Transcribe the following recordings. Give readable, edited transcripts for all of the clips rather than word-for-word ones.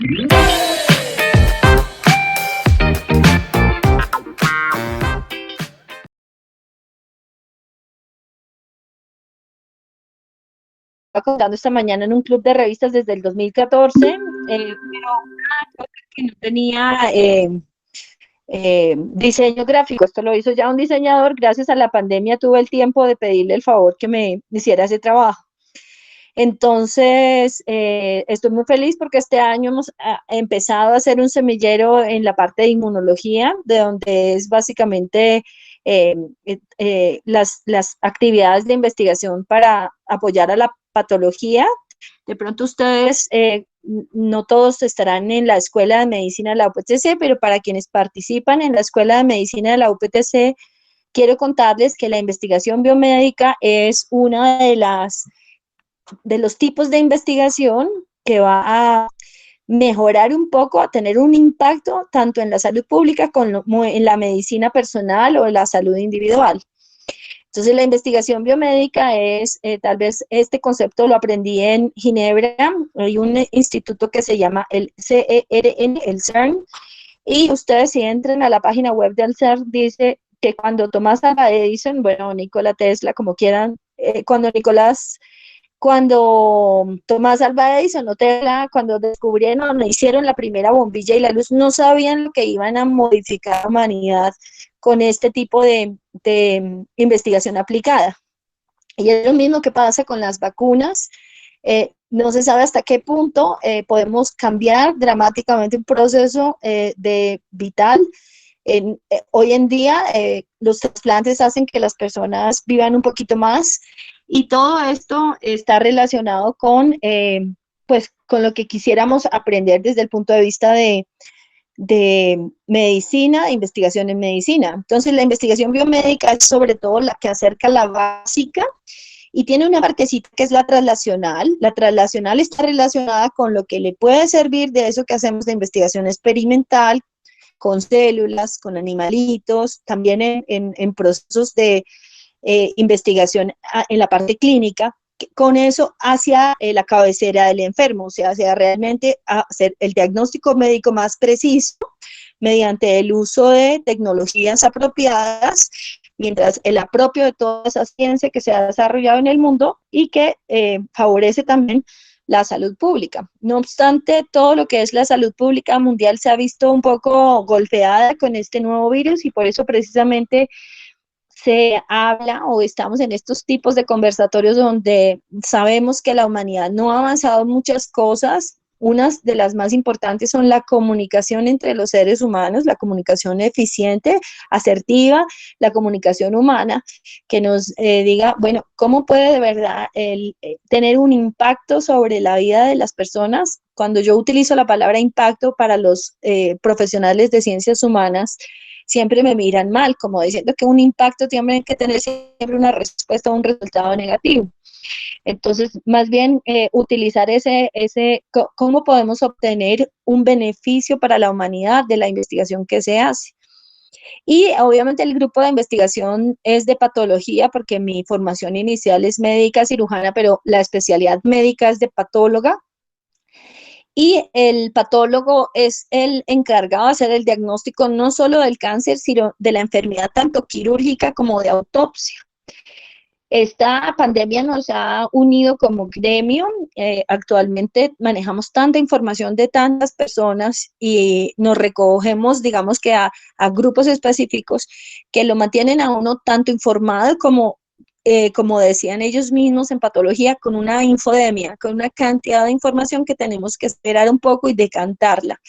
Contando esta mañana en un club de revistas desde el 2014, pero una cosa que no tenía diseño gráfico. Esto lo hizo ya un diseñador. Gracias a la pandemia tuve el tiempo de pedirle el favor que me hiciera ese trabajo. Entonces, estoy muy feliz porque este año hemos empezado a hacer un semillero en la parte de inmunología, de donde es básicamente las actividades de investigación para apoyar a la patología. De pronto ustedes, no todos estarán en la Escuela de Medicina de la UPTC, pero para quienes participan en la Escuela de Medicina de la UPTC, quiero contarles que la investigación biomédica es una de los tipos de investigación que va a mejorar un poco, a tener un impacto tanto en la salud pública como en la medicina personal o en la salud individual. Entonces, la investigación biomédica es, tal vez este concepto lo aprendí en Ginebra, hay un instituto que se llama el CERN, el CERN, y ustedes si entran a la página web del CERN, dice que cuando Tomás Alva Edison, bueno, Nikola Tesla, como quieran, cuando Tomás Alva Edison o Tesla, cuando descubrieron, hicieron la primera bombilla y la luz, no sabían lo que iban a modificar la humanidad con este tipo de investigación aplicada. Y es lo mismo que pasa con las vacunas. No se sabe hasta qué punto podemos cambiar dramáticamente un proceso de vital. Hoy en día los trasplantes hacen que las personas vivan un poquito más y todo esto está relacionado pues, con lo que quisiéramos aprender desde el punto de vista de medicina, de investigación en medicina. Entonces, la investigación biomédica es sobre todo la que acerca la básica y tiene una partecita que es la translacional. La translacional está relacionada con lo que le puede servir de eso que hacemos de investigación experimental, con células, con animalitos, también en procesos de investigación en la parte clínica, con eso hacia la cabecera del enfermo, o sea, hacia realmente hacer el diagnóstico médico más preciso mediante el uso de tecnologías apropiadas, mientras el apropio de toda esa ciencia que se ha desarrollado en el mundo y que favorece también la salud pública. No obstante, todo lo que es la salud pública mundial se ha visto un poco golpeada con este nuevo virus y por eso precisamente se habla o estamos en estos tipos de conversatorios donde sabemos que la humanidad no ha avanzado muchas cosas. Unas de las más importantes son la comunicación entre los seres humanos, la comunicación eficiente, asertiva, la comunicación humana, que nos diga, bueno, ¿cómo puede de verdad tener un impacto sobre la vida de las personas? Cuando yo utilizo la palabra impacto para los profesionales de ciencias humanas, siempre me miran mal, como diciendo que un impacto tiene que tener siempre una respuesta o un resultado negativo. Entonces, más bien utilizar cómo podemos obtener un beneficio para la humanidad de la investigación que se hace. Y obviamente el grupo de investigación es de patología, porque mi formación inicial es médica cirujana, pero la especialidad médica es de patóloga. Y el patólogo es el encargado de hacer el diagnóstico no solo del cáncer, sino de la enfermedad tanto quirúrgica como de autopsia. Esta pandemia nos ha unido como gremio. Actualmente manejamos tanta información de tantas personas y nos recogemos, digamos que a grupos específicos que lo mantienen a uno tanto informado como decían ellos mismos en patología, con una infodemia, con una cantidad de información que tenemos que esperar un poco y decantarla.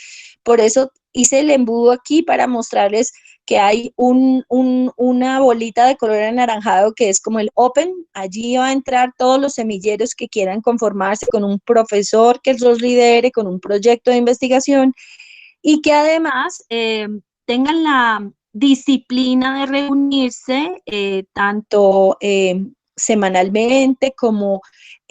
Por eso hice el embudo aquí para mostrarles que hay una bolita de color anaranjado que es como el Open. Allí va a entrar todos los semilleros que quieran conformarse con un profesor que los lidere, con un proyecto de investigación y que además tengan la disciplina de reunirse tanto semanalmente como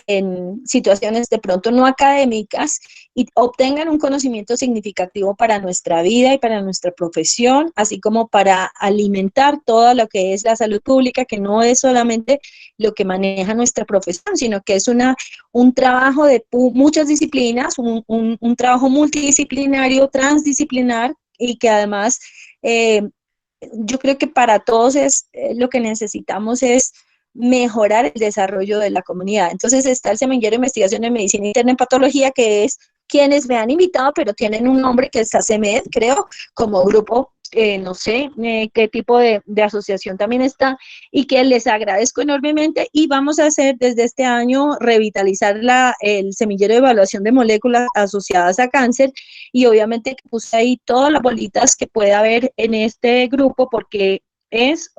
en situaciones de pronto no académicas y obtengan un conocimiento significativo para nuestra vida y para nuestra profesión, así como para alimentar todo lo que es la salud pública, que no es solamente lo que maneja nuestra profesión, sino que es un trabajo de muchas disciplinas, un trabajo multidisciplinario, transdisciplinar, y que además yo creo que para todos lo que necesitamos es mejorar el desarrollo de la comunidad. Entonces está el Semillero de Investigación en Medicina Interna en Patología, que es quienes me han invitado, pero tienen un nombre que es ACEMED, creo, como grupo, no sé qué tipo de asociación también está, y que les agradezco enormemente, y vamos a hacer desde este año revitalizar el semillero de evaluación de moléculas asociadas a cáncer, y obviamente puse ahí todas las bolitas que pueda haber en este grupo, porque es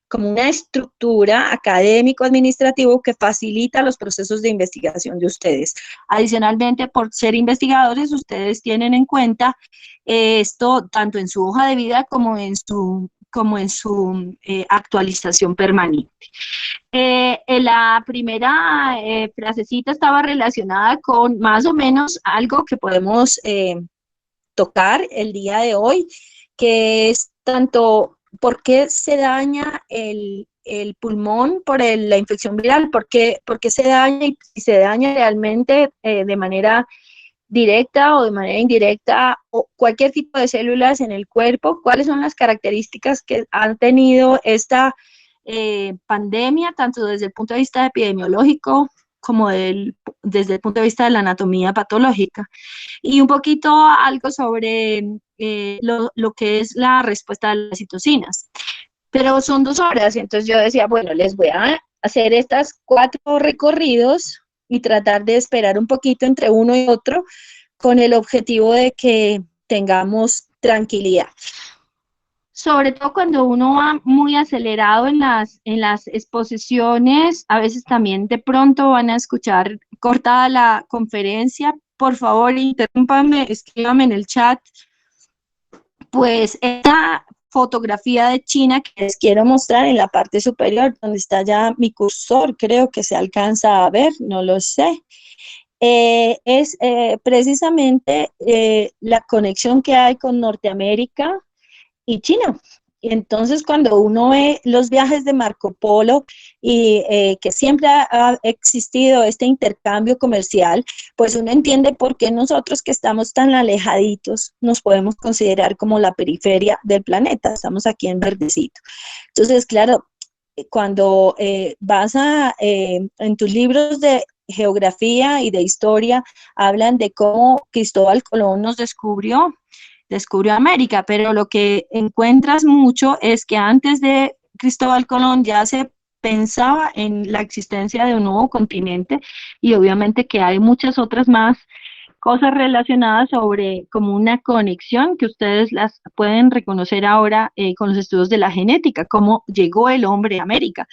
como una estructura académico-administrativo que facilita los procesos de investigación de ustedes. Adicionalmente, por ser investigadores, ustedes tienen en cuenta esto tanto en su hoja de vida como en su actualización permanente. La primera frasecita estaba relacionada con más o menos algo que podemos tocar el día de hoy, que es tanto por qué se daña el pulmón por la infección viral, por qué se daña, y si se daña realmente de manera directa o de manera indirecta, o cualquier tipo de células en el cuerpo, cuáles son las características que han tenido esta pandemia, tanto desde el punto de vista epidemiológico como desde el punto de vista de la anatomía patológica, y un poquito algo sobre lo que es la respuesta a las citocinas. Pero son 2 horas, entonces yo decía, bueno, les voy a hacer estas 4 recorridos y tratar de esperar un poquito entre uno y otro con el objetivo de que tengamos tranquilidad. Sobre todo cuando uno va muy acelerado en las exposiciones, a veces también de pronto van a escuchar cortada la conferencia. Por favor, interrúmpanme, escríbanme en el chat. Pues esta fotografía de China que les quiero mostrar en la parte superior, donde está ya mi cursor, creo que se alcanza a ver, no lo sé. Es precisamente la conexión que hay con Norteamérica y China. Y entonces cuando uno ve los viajes de Marco Polo y que siempre ha existido este intercambio comercial, pues uno entiende por qué nosotros, que estamos tan alejaditos, nos podemos considerar como la periferia del planeta. Estamos aquí en verdecito. Entonces, claro, cuando en tus libros de geografía y de historia, hablan de cómo Cristóbal Colón nos descubrió América, pero lo que encuentras mucho es que antes de Cristóbal Colón ya se pensaba en la existencia de un nuevo continente, y obviamente que hay muchas otras más cosas relacionadas sobre como una conexión que ustedes las pueden reconocer ahora con los estudios de la genética, cómo llegó el hombre a América,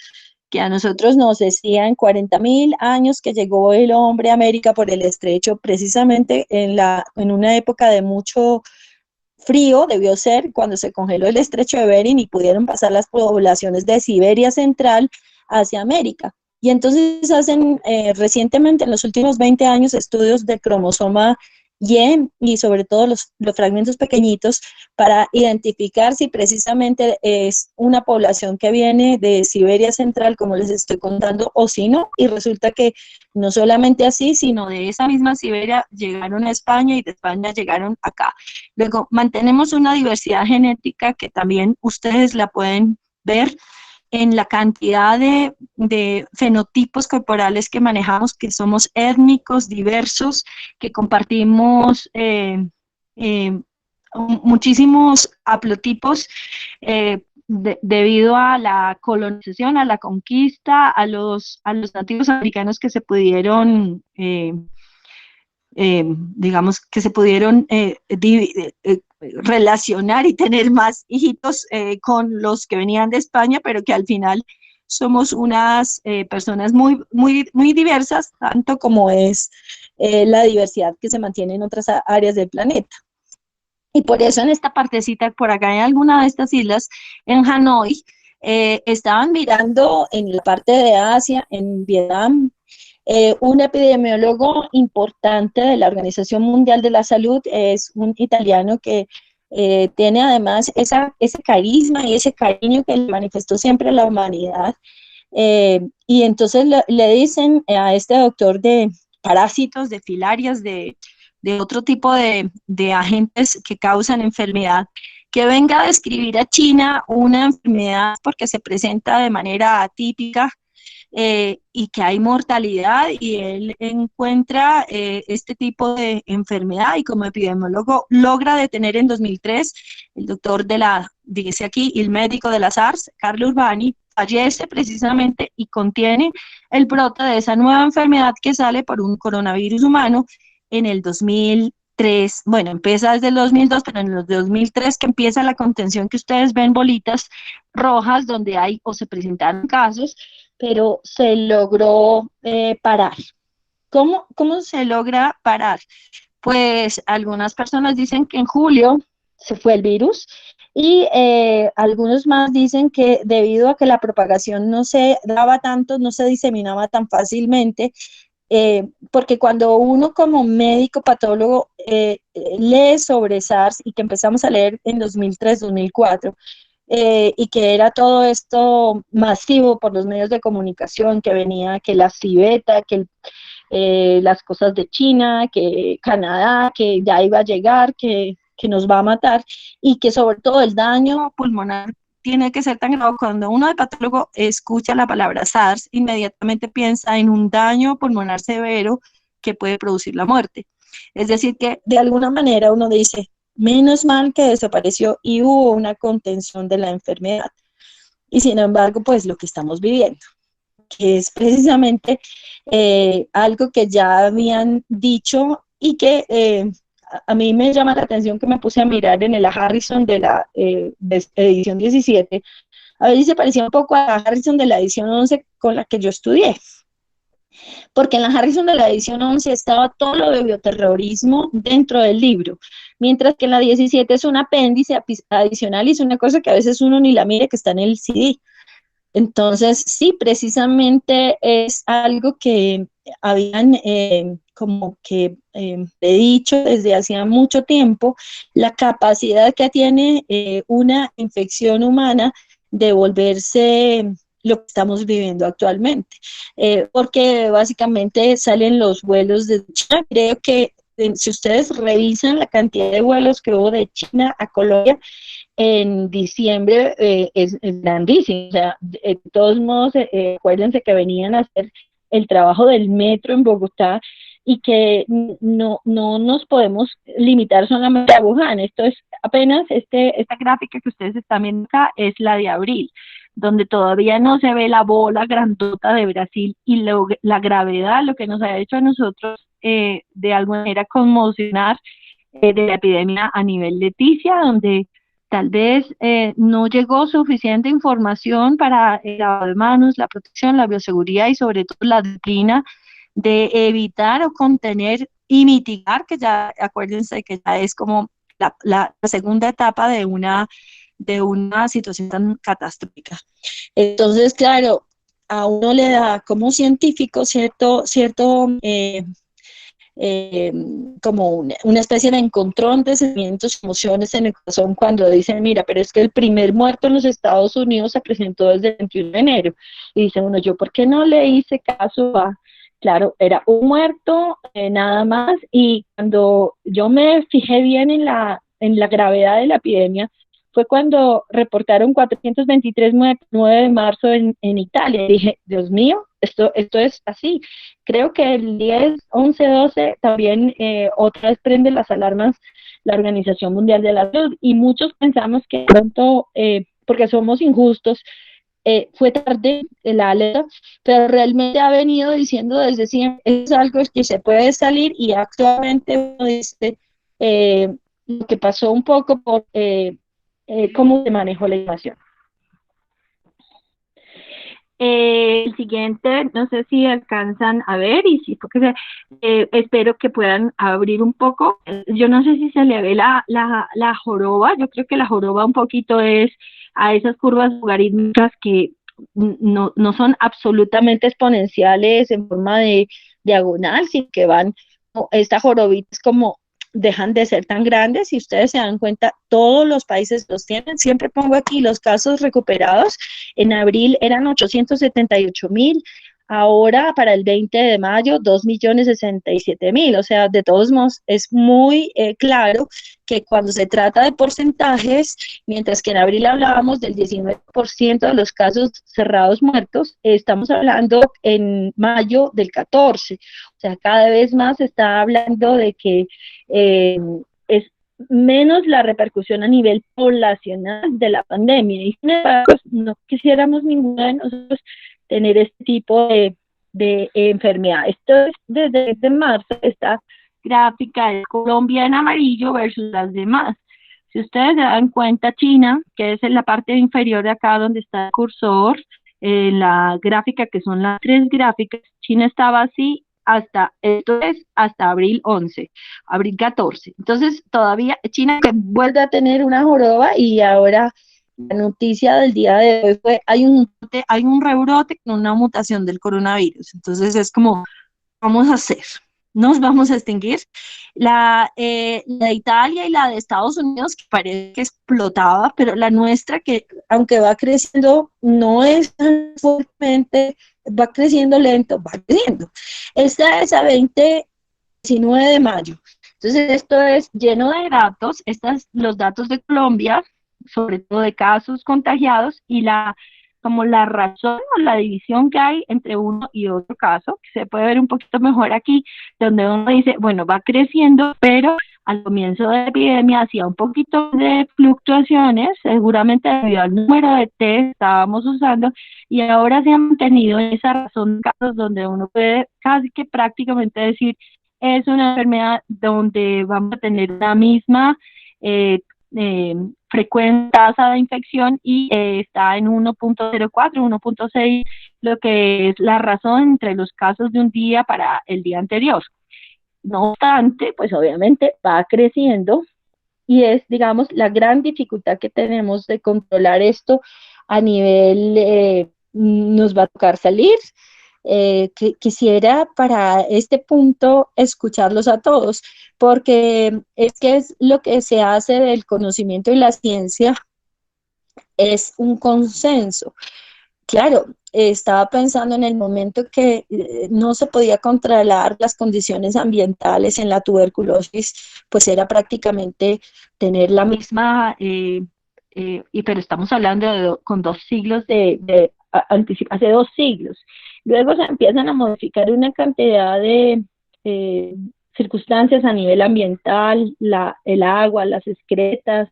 que a nosotros nos decían 40.000 años que llegó el hombre a América por el estrecho, precisamente en una época de mucho frío, debió ser cuando se congeló el estrecho de Bering y pudieron pasar las poblaciones de Siberia Central hacia América. Y entonces hacen recientemente, en los últimos 20 años, estudios del cromosoma Y sobre todo los fragmentos pequeñitos para identificar si precisamente es una población que viene de Siberia Central, como les estoy contando, o si no, y resulta que no solamente así, sino de esa misma Siberia llegaron a España y de España llegaron acá. Luego, mantenemos una diversidad genética que también ustedes la pueden ver en la cantidad de fenotipos corporales que manejamos, que somos étnicos, diversos, que compartimos muchísimos haplotipos debido a la colonización, a la conquista, a los nativos americanos que se pudieron digamos, que se pudieron relacionar y tener más hijitos con los que venían de España, pero que al final somos unas personas muy, muy, muy diversas, tanto como es la diversidad que se mantiene en otras áreas del planeta. Y por eso en esta partecita, por acá en alguna de estas islas, en Hanoi, estaban mirando en la parte de Asia, en Vietnam, Un epidemiólogo importante de la Organización Mundial de la Salud es un italiano que tiene además ese carisma y ese cariño que le manifestó siempre a la humanidad. Y entonces le dicen a este doctor de parásitos, de filarias, de otro tipo de agentes que causan enfermedad, que venga a describir a China una enfermedad porque se presenta de manera atípica, y que hay mortalidad, y él encuentra este tipo de enfermedad y como epidemiólogo logra detener en 2003 el doctor dice aquí, el médico de la SARS, Carlo Urbani, fallece precisamente y contiene el brote de esa nueva enfermedad que sale por un coronavirus humano en el 2003. Bueno, empieza desde el 2002, pero en el 2003 que empieza la contención que ustedes ven bolitas rojas donde hay o se presentaron casos, pero se logró parar. ¿Cómo se logra parar? Pues algunas personas dicen que en julio se fue el virus y algunos más dicen que debido a que la propagación no se daba tanto, no se diseminaba tan fácilmente, porque cuando uno como médico patólogo lee sobre SARS y que empezamos a leer en 2003, 2004, y que era todo esto masivo por los medios de comunicación, que venía que la civeta, que las cosas de China, que Canadá, que ya iba a llegar, que nos va a matar, y que sobre todo el daño pulmonar tiene que ser tan grave. Cuando uno de patólogo escucha la palabra SARS, inmediatamente piensa en un daño pulmonar severo que puede producir la muerte. Es decir, que de alguna manera uno dice, menos mal que desapareció y hubo una contención de la enfermedad. Y sin embargo, pues lo que estamos viviendo, que es precisamente algo que ya habían dicho y que a mí me llama la atención, que me puse a mirar en el Harrison de la edición 17, a ver si se parecía un poco a la Harrison de la edición 11 con la que yo estudié, porque en la Harrison de la edición 11 estaba todo lo de bioterrorismo dentro del libro, mientras que en la 17 es un apéndice adicional y es una cosa que a veces uno ni la mire, que está en el CD. Entonces, sí, precisamente es algo que habían como que dicho desde hacía mucho tiempo, la capacidad que tiene una infección humana de volverse lo que estamos viviendo actualmente, porque básicamente salen los vuelos de China. Creo que si ustedes revisan la cantidad de vuelos que hubo de China a Colombia, en diciembre es grandísimo. O sea, de todos modos, acuérdense que venían a hacer el trabajo del metro en Bogotá y que no nos podemos limitar solamente a Wuhan. Esto es apenas, esta gráfica que ustedes están viendo acá es la de abril, donde todavía no se ve la bola grandota de Brasil y la gravedad, lo que nos ha hecho a nosotros de alguna manera conmocionar de la epidemia a nivel Leticia, donde tal vez no llegó suficiente información para el lavado de manos, la protección, la bioseguridad y sobre todo la disciplina de evitar o contener y mitigar, que ya acuérdense que ya es como la segunda etapa de una situación tan catastrófica. Entonces, claro, a uno le da como científico cierto eh, como una especie de encontrón de sentimientos, emociones en el corazón cuando dicen, mira, pero es que el primer muerto en los Estados Unidos se presentó desde el 21 de enero. Y dice uno, ¿yo por qué no le hice caso a...? Claro, era un muerto, nada más, y cuando yo me fijé bien en la gravedad de la epidemia, fue cuando reportaron 423 muertes, 9 de marzo en Italia. Y dije, Dios mío, esto es así. Creo que el 10, 11, 12 también otra vez prende las alarmas la Organización Mundial de la Salud, y muchos pensamos que pronto, porque somos injustos, fue tarde la alerta, pero realmente ha venido diciendo desde siempre, es algo que se puede salir, y actualmente uno dice lo que pasó un poco por cómo se manejó la información. El siguiente, no sé si alcanzan a ver, y si porque espero que puedan abrir un poco. Yo no sé si se le ve la joroba. Yo creo que la joroba un poquito es a esas curvas logarítmicas que no son absolutamente exponenciales en forma de diagonal, sino que van, esta jorobita es como dejan de ser tan grandes. Si ustedes se dan cuenta, todos los países los tienen. Siempre pongo aquí los casos recuperados. En abril eran 878.000. Ahora, para el 20 de mayo, 2.067.000. O sea, de todos modos, es muy claro que cuando se trata de porcentajes, mientras que en abril hablábamos del 19% de los casos cerrados muertos, estamos hablando en mayo del 14%. O sea, cada vez más se está hablando de que eh, es menos la repercusión a nivel poblacional de la pandemia. Y sin embargo, no quisiéramos ninguno de nosotros tener este tipo de enfermedad. Esto es desde marzo, esta gráfica de Colombia en amarillo versus las demás. Si ustedes se dan cuenta, China, que es en la parte inferior de acá donde está el cursor, la gráfica que son las tres gráficas, China estaba así hasta, esto es hasta abril 11, abril 14. Entonces, todavía China que vuelve a tener una joroba y ahora la noticia del día de hoy fue, hay un rebrote con una mutación del coronavirus. Entonces, es como, vamos a hacer? Nos vamos a extinguir. La de Italia y la de Estados Unidos, que parece que explotaba, pero la nuestra, que aunque va creciendo, no es tan fuertemente, va creciendo lento, va creciendo. Esta es a 19 de mayo. Entonces, esto es lleno de datos, estos los datos de Colombia, sobre todo de casos contagiados y como la razón o la división que hay entre uno y otro caso, que se puede ver un poquito mejor aquí, donde uno dice, bueno, va creciendo, pero al comienzo de la epidemia hacía un poquito de fluctuaciones, seguramente debido al número de test que estábamos usando, y ahora se ha mantenido en esa razón de casos donde uno puede casi que prácticamente decir, es una enfermedad donde vamos a tener la misma eh, eh, frecuente tasa de infección y está en 1.04, 1.6, lo que es la razón entre los casos de un día para el día anterior. No obstante, pues obviamente va creciendo y es, digamos, la gran dificultad que tenemos de controlar esto a nivel, nos va a tocar salir. Quisiera para este punto escucharlos a todos, porque es que es lo que se hace del conocimiento y la ciencia, es un consenso. Claro, estaba pensando en el momento que no se podía controlar las condiciones ambientales en la tuberculosis, pues era prácticamente tener la misma, pero estamos hablando con 2 siglos hace 2 siglos. Luego se empiezan a modificar una cantidad de circunstancias a nivel ambiental, el agua, las excretas,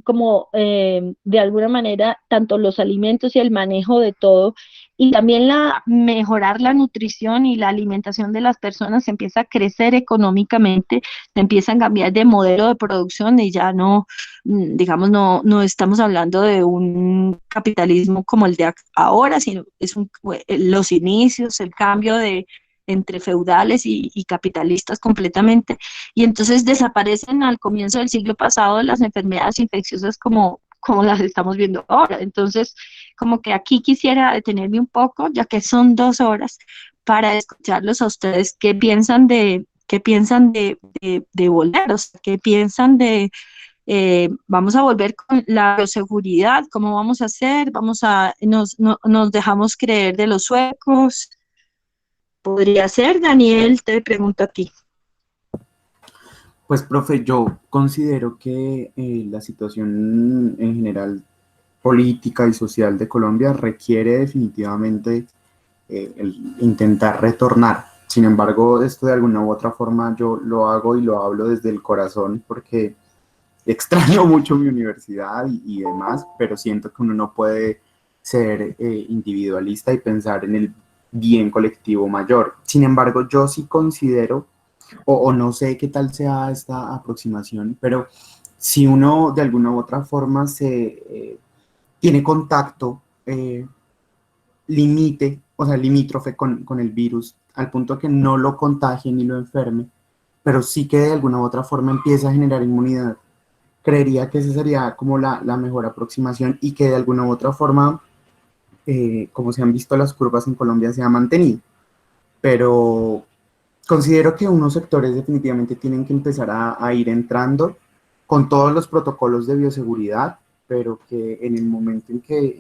como de alguna manera tanto los alimentos y el manejo de todo y también mejorar la nutrición y la alimentación de las personas empieza a crecer económicamente, empiezan a cambiar de modelo de producción y ya no, digamos, no estamos hablando de un capitalismo como el de ahora, sino es los inicios, el cambio de entre feudales y capitalistas completamente, y entonces desaparecen al comienzo del siglo pasado las enfermedades infecciosas como las estamos viendo ahora. Entonces, como que aquí quisiera detenerme un poco, ya que son 2 horas, para escucharlos a ustedes qué piensan de volver, o sea, qué piensan vamos a volver con la bioseguridad, cómo vamos a hacer, nos dejamos creer de los suecos. Podría ser, Daniel, te pregunto a ti. Pues, profe, yo considero que la situación en general política y social de Colombia requiere definitivamente el intentar retornar. Sin embargo, esto de alguna u otra forma yo lo hago y lo hablo desde el corazón porque extraño mucho mi universidad y demás, pero siento que uno no puede ser individualista y pensar en el bien colectivo mayor. Sin embargo, yo sí considero, o no sé qué tal sea esta aproximación, pero si uno de alguna u otra forma tiene contacto o sea, limítrofe con el virus, al punto que no lo contagie ni lo enferme, pero sí que de alguna u otra forma empieza a generar inmunidad. Creería que esa sería como la mejor aproximación y que de alguna u otra forma como se han visto las curvas en Colombia, se ha mantenido. Pero considero que unos sectores definitivamente tienen que empezar a ir entrando con todos los protocolos de bioseguridad, pero que en el momento en que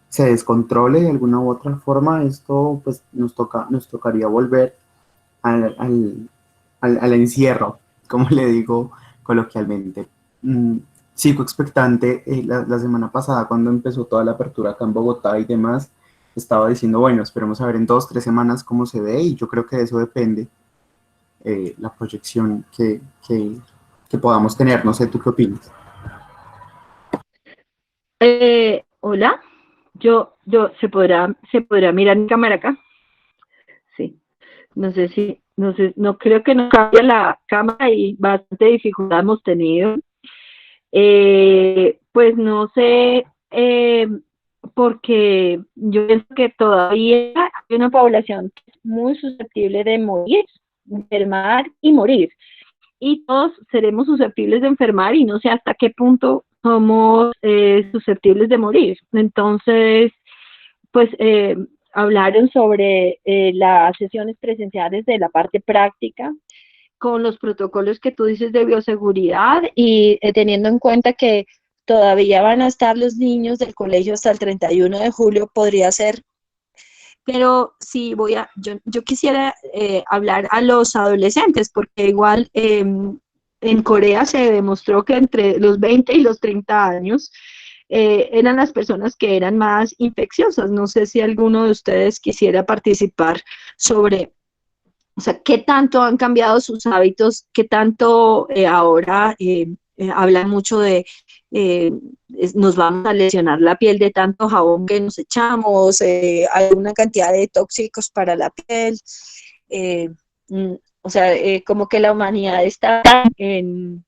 se descontrole de alguna u otra forma, esto pues nos tocaría volver al encierro, como le digo coloquialmente. Sigo expectante. La semana pasada, cuando empezó toda la apertura acá en Bogotá y demás, estaba diciendo, bueno, esperemos a ver en 2, 3 semanas cómo se ve, y yo creo que de eso depende la proyección que podamos tener. No sé, ¿tú qué opinas? Hola, se podrá mirar mi cámara acá. Sí, no sé si, no sé, no creo que no cambie la cámara y bastante dificultad hemos tenido. Pues no sé, porque yo pienso que todavía hay una población muy susceptible de morir, enfermar y morir. Y todos seremos susceptibles de enfermar y no sé hasta qué punto somos susceptibles de morir. Entonces, pues hablaron sobre las sesiones presenciales de la parte práctica con los protocolos que tú dices de bioseguridad y teniendo en cuenta que todavía van a estar los niños del colegio hasta el 31 de julio, podría ser. Pero sí, yo quisiera hablar a los adolescentes, porque igual en Corea se demostró que entre los 20 y los 30 años eran las personas que eran más infecciosas. No sé si alguno de ustedes quisiera participar sobre, o sea, qué tanto han cambiado sus hábitos, qué tanto ahora hablan mucho de nos vamos a lesionar la piel de tanto jabón que nos echamos, alguna cantidad de tóxicos para la piel. eh, o sea, como que la humanidad está en,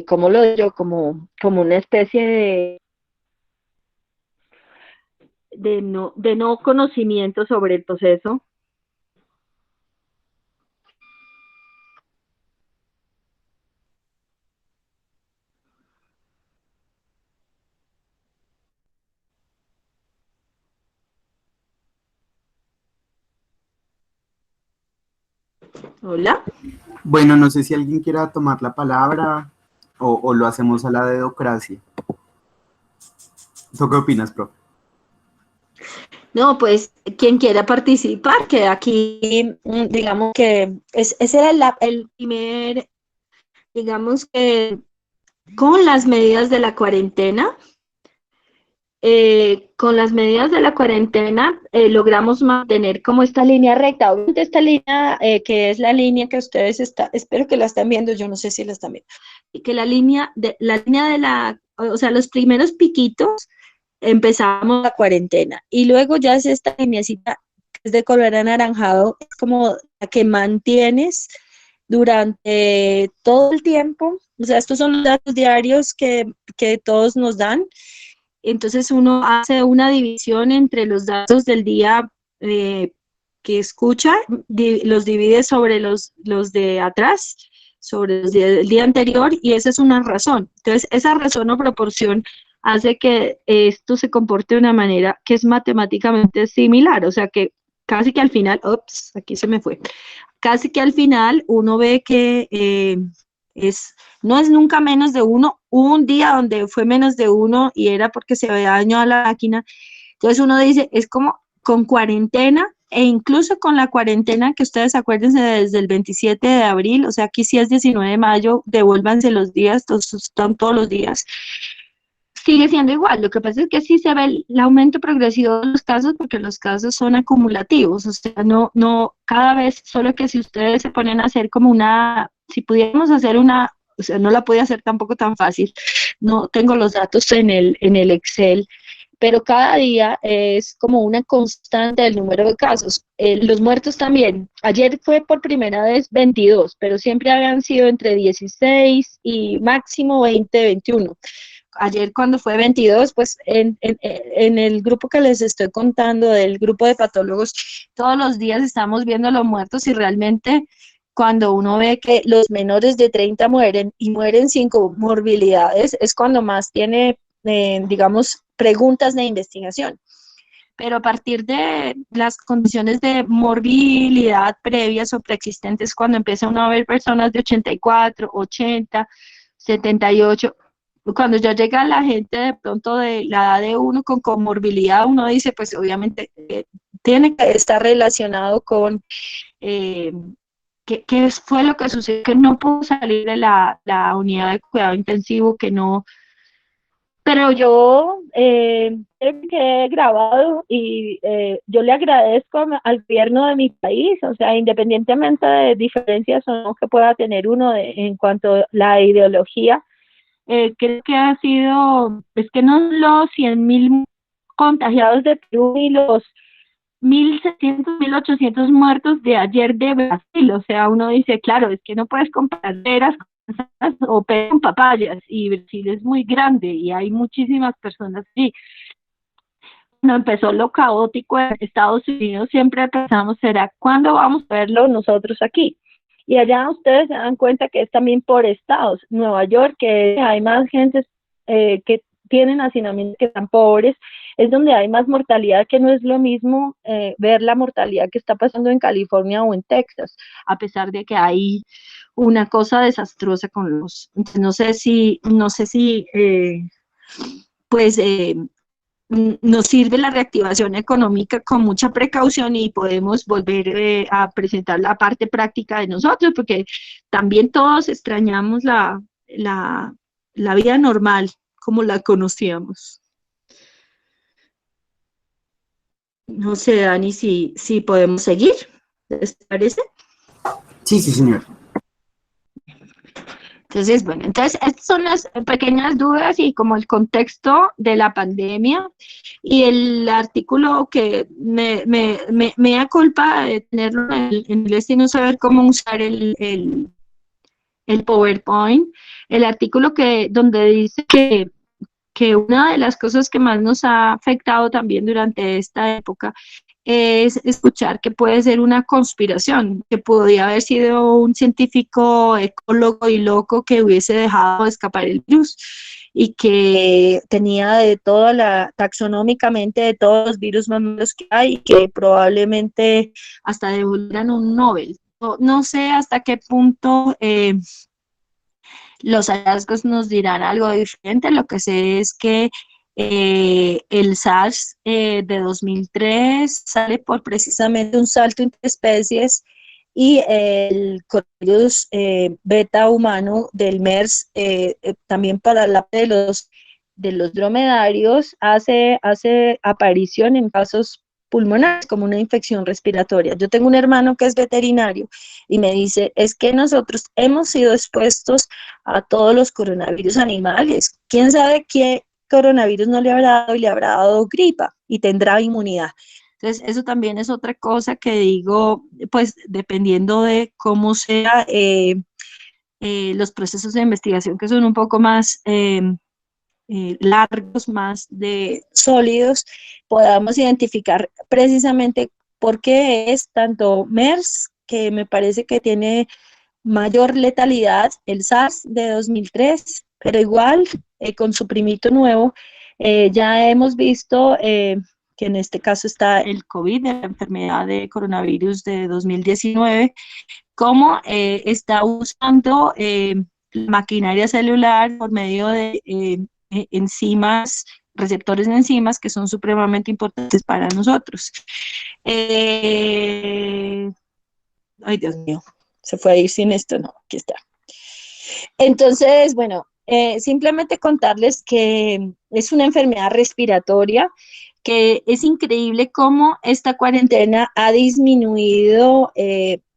¿cómo lo digo? Como una especie de no conocimiento sobre el proceso. Hola. Bueno, no sé si alguien quiera tomar la palabra o lo hacemos a la dedocracia. ¿Tú qué opinas, profe? No, pues quien quiera participar, que aquí, digamos que ese era el primer, digamos que con las medidas de la cuarentena, logramos mantener como esta línea recta. Obviamente esta línea, que es la línea que ustedes espero que la están viendo, yo no sé si la están viendo, y que o sea, los primeros piquitos empezamos la cuarentena y luego ya es esta lineacita que es de color anaranjado, es como la que mantienes durante todo el tiempo. O sea, estos son los datos diarios que todos nos dan. Entonces uno hace una división entre los datos del día que escucha, los divide sobre los de atrás, sobre los del día anterior, y esa es una razón. Entonces, esa razón o proporción hace que esto se comporte de una manera que es matemáticamente similar, o sea que casi que al final, ups, aquí se me fue, casi que al final uno ve que es, no es nunca menos de uno, un día donde fue menos de uno y era porque se había dañado la máquina, entonces uno dice, es como con cuarentena e incluso con la cuarentena que ustedes acuérdense desde el 27 de abril, o sea, aquí sí es 19 de mayo, devuélvanse los días, están todos los días, sigue siendo igual. Lo que pasa es que sí se ve el aumento progresivo de los casos porque los casos son acumulativos, o sea, no, cada vez, solo que si ustedes se ponen a hacer como si pudiéramos hacer o sea, no la pude hacer tampoco tan fácil, no tengo los datos en el Excel, pero cada día es como una constante del número de casos. Los muertos también. Ayer fue por primera vez 22, pero siempre habían sido entre 16 y máximo 20, 21. Ayer cuando fue 22, pues en el grupo que les estoy contando, del grupo de patólogos, todos los días estamos viendo los muertos y realmente cuando uno ve que los menores de 30 mueren y mueren sin comorbilidades, es cuando más tiene, digamos, preguntas de investigación. Pero a partir de las condiciones de morbilidad previas o preexistentes, cuando empieza uno a ver personas de 84, 80, 78, cuando ya llega la gente de pronto de la edad de uno con comorbilidad, uno dice, pues obviamente tiene que estar relacionado con qué fue lo que sucedió, que no pudo salir de la unidad de cuidado intensivo, que no. Pero yo creo que he grabado y yo le agradezco al gobierno de mi país, o sea, independientemente de diferencias o no que pueda tener uno en cuanto a la ideología, creo que ha sido, es que no los 100.000 contagiados de Perú y los 1.600, 1.800 muertos de ayer de Brasil, o sea, uno dice, claro, es que no puedes comparar peras o peras con papayas, y Brasil es muy grande y hay muchísimas personas allí. Cuando empezó lo caótico en Estados Unidos, siempre pensamos, ¿será cuándo vamos a verlo nosotros aquí? Y allá ustedes se dan cuenta que es también por estados. Nueva York, que hay más gente que tienen hacinamiento, que están pobres, es donde hay más mortalidad, que no es lo mismo ver la mortalidad que está pasando en California o en Texas, a pesar de que hay una cosa desastrosa con los, no sé si nos sirve la reactivación económica con mucha precaución y podemos volver a presentar la parte práctica de nosotros, porque también todos extrañamos la vida normal como la conocíamos. No sé, Dani, si podemos seguir, ¿les parece? Sí, sí, señor. Entonces, bueno, estas son las pequeñas dudas y como el contexto de la pandemia y el artículo que me da culpa de tenerlo en el y no saber cómo usar el PowerPoint, el artículo donde dice que una de las cosas que más nos ha afectado también durante esta época es escuchar que puede ser una conspiración, que podría haber sido un científico, ecólogo y loco que hubiese dejado escapar el virus y que tenía de toda taxonómicamente de todos los virus más malos que hay y que probablemente hasta devolvieran un Nobel. No sé hasta qué punto los hallazgos nos dirán algo diferente. Lo que sé es que el SARS de 2003 sale por precisamente un salto entre especies y el coronavirus beta humano del MERS también para la de los dromedarios hace aparición en casos pulmonares como una infección respiratoria. Yo tengo un hermano que es veterinario y me dice, es que nosotros hemos sido expuestos a todos los coronavirus animales. ¿Quién sabe qué coronavirus no le habrá dado y le habrá dado gripa y tendrá inmunidad? Entonces, eso también es otra cosa que digo, pues dependiendo de cómo sea los procesos de investigación que son un poco más largos, más sólidos, podamos identificar precisamente por qué es tanto MERS, que me parece que tiene mayor letalidad, el SARS de 2003, pero igual con su primito nuevo, ya hemos visto que en este caso está el COVID, la enfermedad de coronavirus de 2019, cómo está usando maquinaria celular por medio de enzimas, receptores de enzimas que son supremamente importantes para nosotros. Ay, Dios mío, se fue a ir sin esto, no, aquí está. Entonces, bueno, simplemente contarles que es una enfermedad respiratoria, que es increíble cómo esta cuarentena ha disminuido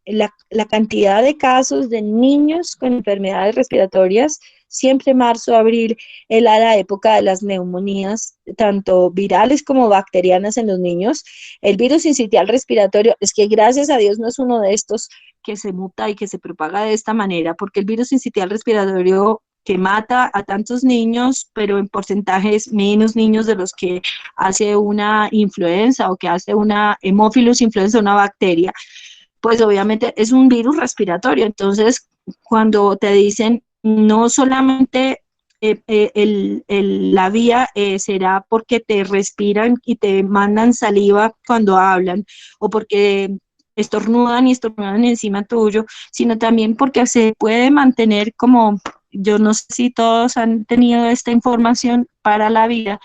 la cantidad de casos de niños con enfermedades respiratorias. Siempre marzo, abril, era la época de las neumonías, tanto virales como bacterianas en los niños. El virus sincitial respiratorio, es que gracias a Dios no es uno de estos que se muta y que se propaga de esta manera, porque el virus sincitial respiratorio que mata a tantos niños, pero en porcentajes menos niños de los que hace una influenza o que hace una Haemophilus influenza, una bacteria, pues obviamente es un virus respiratorio. Entonces, cuando te dicen no solamente la vía será porque te respiran y te mandan saliva cuando hablan, o porque estornudan y estornudan encima tuyo, sino también porque se puede mantener como, yo no sé si todos han tenido esta información para la vida,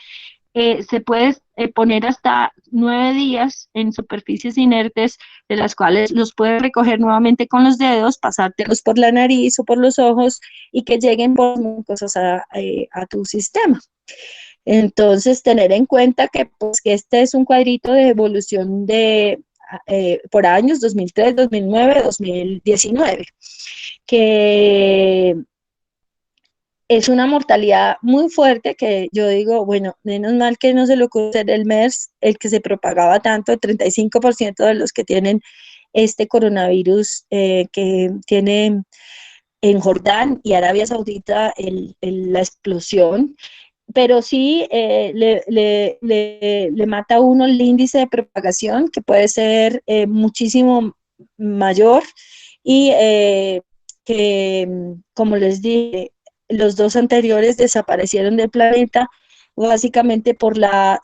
se puede poner hasta 9 días en superficies inertes, de las cuales los puedes recoger nuevamente con los dedos, pasártelos por la nariz o por los ojos y que lleguen por mucosas a tu sistema. Entonces, tener en cuenta que, pues, que este es un cuadrito de evolución de por años 2003, 2009, 2019, que es una mortalidad muy fuerte que yo digo, bueno, menos mal que no se le ocurre ser el MERS, el que se propagaba tanto, el 35% de los que tienen este coronavirus que tiene en Jordán y Arabia Saudita la explosión, pero sí le mata a uno el índice de propagación, que puede ser muchísimo mayor, y que, como les dije, los dos anteriores desaparecieron del planeta básicamente por la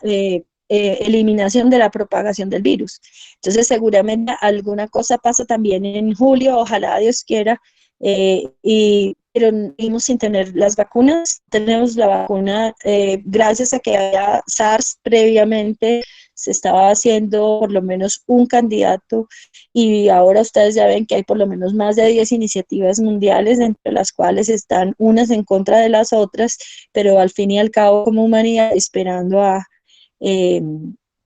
eliminación de la propagación del virus. Entonces, seguramente alguna cosa pasa también en julio, ojalá Dios quiera, pero seguimos sin tener las vacunas. Tenemos la vacuna gracias a que había SARS previamente, se estaba haciendo por lo menos un candidato y ahora ustedes ya ven que hay por lo menos más de 10 iniciativas mundiales, entre las cuales están unas en contra de las otras, pero al fin y al cabo como humanidad esperando a eh,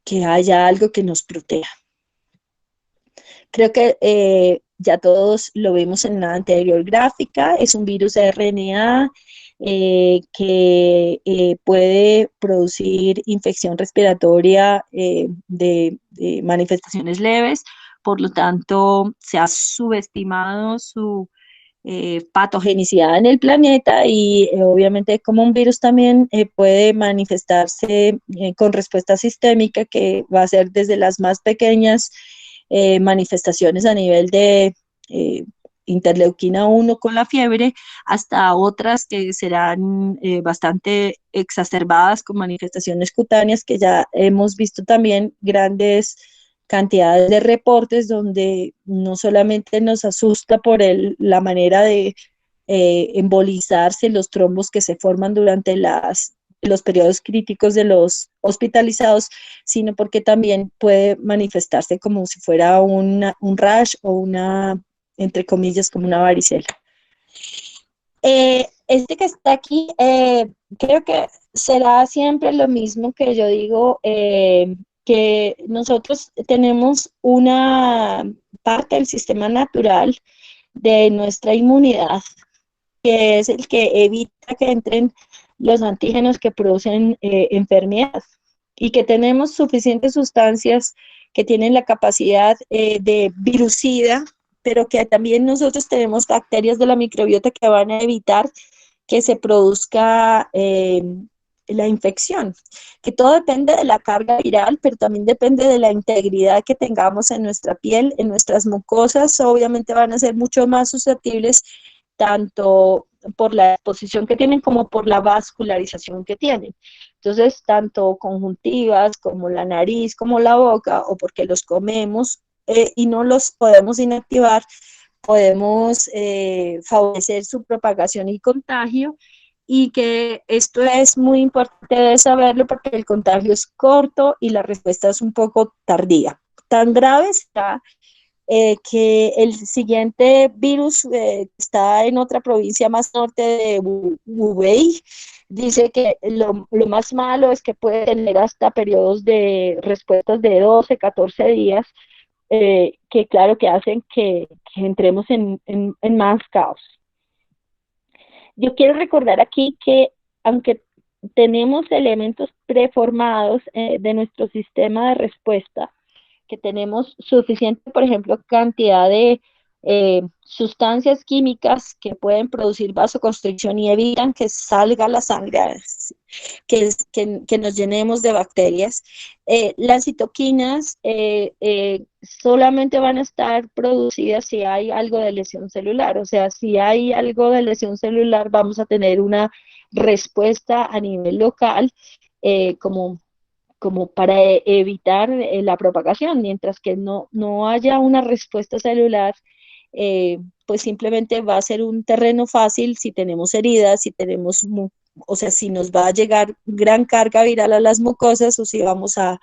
que haya algo que nos proteja. Creo que ya todos lo vimos en la anterior gráfica, es un virus RNA que puede producir infección respiratoria de manifestaciones leves, por lo tanto se ha subestimado su patogenicidad en el planeta y obviamente como un virus también puede manifestarse con respuesta sistémica, que va a ser desde las más pequeñas manifestaciones a nivel de interleuquina 1 con la fiebre, hasta otras que serán bastante exacerbadas con manifestaciones cutáneas, que ya hemos visto también grandes cantidades de reportes donde no solamente nos asusta por la manera de embolizarse los trombos que se forman durante los periodos críticos de los hospitalizados, sino porque también puede manifestarse como si fuera un rash o entre comillas, como una varicela. Este que está aquí, creo que será siempre lo mismo que yo digo, que nosotros tenemos una parte del sistema natural de nuestra inmunidad, que es el que evita que entren los antígenos que producen enfermedad, y que tenemos suficientes sustancias que tienen la capacidad de virucida, pero que también nosotros tenemos bacterias de la microbiota que van a evitar que se produzca la infección, que todo depende de la carga viral, pero también depende de la integridad que tengamos en nuestra piel, en nuestras mucosas. Obviamente van a ser mucho más susceptibles tanto por la exposición que tienen como por la vascularización que tienen. Entonces, tanto conjuntivas como la nariz, como la boca, o porque los comemos y no los podemos inactivar, podemos favorecer su propagación y contagio, y que esto es muy importante de saberlo porque el contagio es corto y la respuesta es un poco tardía. Tan grave está que el siguiente virus está en otra provincia más norte de Hubei. Dice que lo más malo es que puede tener hasta periodos de respuestas de 12, 14 días, que claro que hacen que entremos en más caos. Yo quiero recordar aquí que aunque tenemos elementos preformados de nuestro sistema de respuesta, que tenemos suficiente, por ejemplo, cantidad de sustancias químicas que pueden producir vasoconstricción y evitan que salga la sangre, que nos llenemos de bacterias. Las citoquinas solamente van a estar producidas si hay algo de lesión celular, o sea, si hay algo de lesión celular vamos a tener una respuesta a nivel local, como para evitar la propagación, mientras que no haya una respuesta celular, pues simplemente va a ser un terreno fácil si tenemos heridas, si tenemos, o sea, si nos va a llegar gran carga viral a las mucosas o si vamos a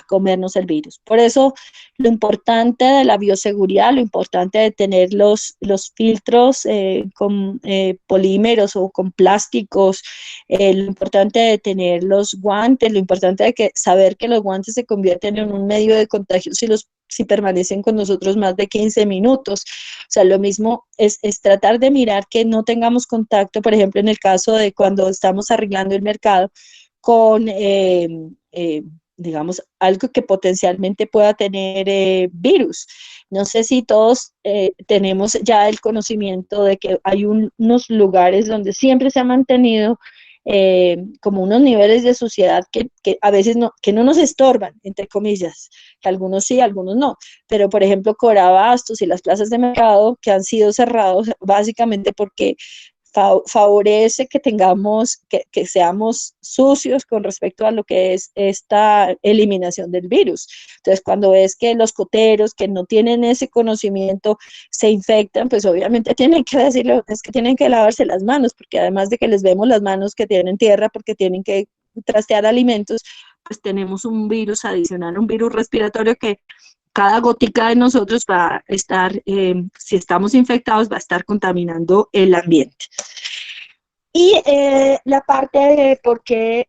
comernos el virus. Por eso, lo importante de la bioseguridad, lo importante de tener los filtros con polímeros o con plásticos, lo importante de tener los guantes, lo importante de saber que los guantes se convierten en un medio de contagio si permanecen con nosotros más de 15 minutos. O sea, lo mismo es tratar de mirar que no tengamos contacto, por ejemplo, en el caso de cuando estamos arreglando el mercado, con, digamos, algo que potencialmente pueda tener virus. No sé si todos tenemos ya el conocimiento de que hay unos lugares donde siempre se ha mantenido como unos niveles de suciedad que a veces que no nos estorban, entre comillas, que algunos sí, algunos no, pero por ejemplo Corabastos y las plazas de mercado que han sido cerrados básicamente porque favorece que tengamos, que seamos sucios con respecto a lo que es esta eliminación del virus. Entonces, cuando ves que los coteros que no tienen ese conocimiento se infectan, pues obviamente tienen que decirlo, es que tienen que lavarse las manos, porque además de que les vemos las manos que tienen tierra, porque tienen que trastear alimentos, pues tenemos un virus adicional, un virus respiratorio que cada gotica de nosotros va a estar, si estamos infectados, va a estar contaminando el ambiente. Y la parte de por qué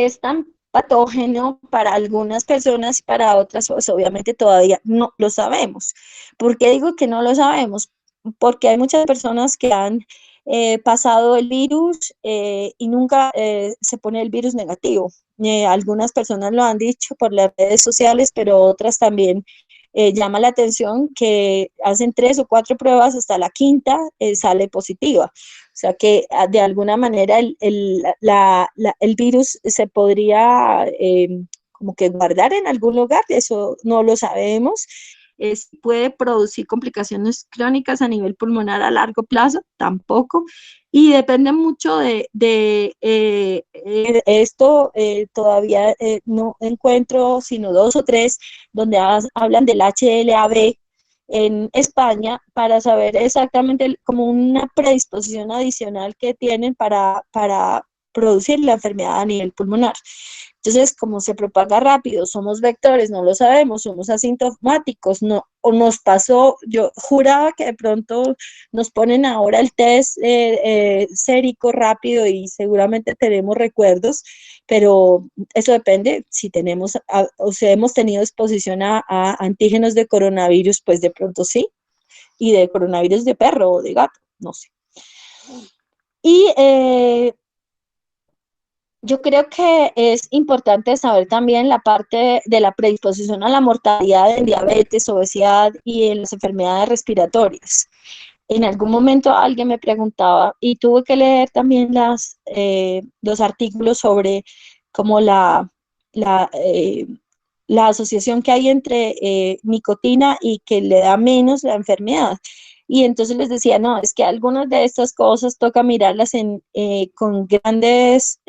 es tan patógeno para algunas personas y para otras, pues obviamente todavía no lo sabemos. ¿Por qué digo que no lo sabemos? Porque hay muchas personas que han pasado el virus y nunca se pone el virus negativo. Algunas personas lo han dicho por las redes sociales, pero otras también llama la atención que hacen 3 o 4 pruebas, hasta la quinta sale positiva. O sea que de alguna manera el virus se podría como que guardar en algún lugar, eso no lo sabemos. Puede producir complicaciones crónicas a nivel pulmonar a largo plazo, tampoco. Y depende mucho de esto, todavía no encuentro sino 2 o 3 donde hablan del HLA-B en España para saber exactamente como una predisposición adicional que tienen para producir la enfermedad a nivel pulmonar. Entonces, como se propaga rápido, somos vectores, no lo sabemos, somos asintomáticos, no, o nos pasó, yo juraba que de pronto nos ponen ahora el test sérico rápido y seguramente tenemos recuerdos, pero eso depende si tenemos o si hemos tenido exposición a antígenos de coronavirus, pues de pronto sí, y de coronavirus de perro o de gato, no sé. Y yo creo que es importante saber también la parte de la predisposición a la mortalidad en diabetes, obesidad y en las enfermedades respiratorias. En algún momento alguien me preguntaba y tuve que leer también los artículos sobre cómo la asociación que hay entre nicotina y que le da menos la enfermedad. Y entonces les decía, no, es que algunas de estas cosas toca mirarlas con grandes,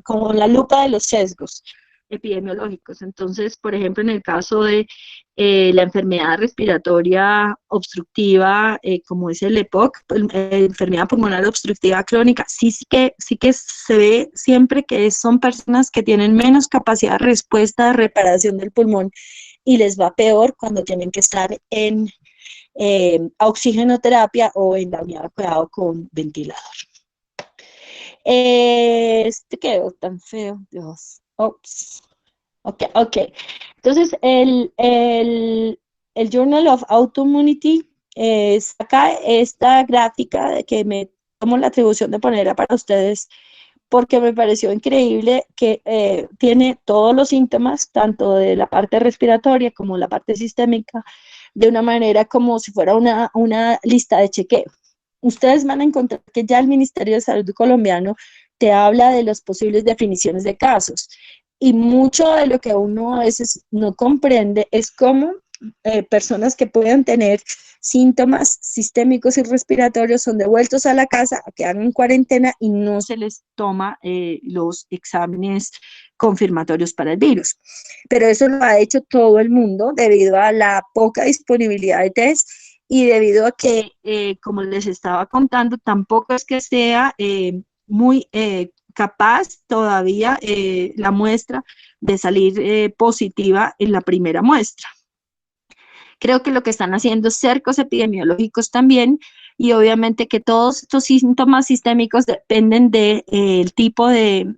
como la lupa de los sesgos epidemiológicos. Entonces, por ejemplo, en el caso de la enfermedad respiratoria obstructiva, como es el EPOC, enfermedad pulmonar obstructiva crónica, sí que se ve siempre que son personas que tienen menos capacidad de respuesta de reparación del pulmón y les va peor cuando tienen que estar en oxigenoterapia o en la unidad de cuidado con ventilador. Este quedó tan feo, Dios. Ops. Ok. Entonces, el Journal of Autoimmunity saca esta gráfica que me tomo la atribución de ponerla para ustedes porque me pareció increíble que tiene todos los síntomas, tanto de la parte respiratoria como la parte sistémica, de una manera como si fuera una lista de chequeo. Ustedes van a encontrar que ya el Ministerio de Salud colombiano te habla de las posibles definiciones de casos. Y mucho de lo que uno a veces no comprende es cómo personas que puedan tener síntomas sistémicos y respiratorios son devueltos a la casa, quedan en cuarentena y no se les toma los exámenes confirmatorios para el virus. Pero eso lo ha hecho todo el mundo debido a la poca disponibilidad de test y debido a que, como les estaba contando, tampoco es que sea muy capaz todavía la muestra de salir positiva en la primera muestra. Creo que lo que están haciendo cercos epidemiológicos también, y obviamente que todos estos síntomas sistémicos dependen del tipo de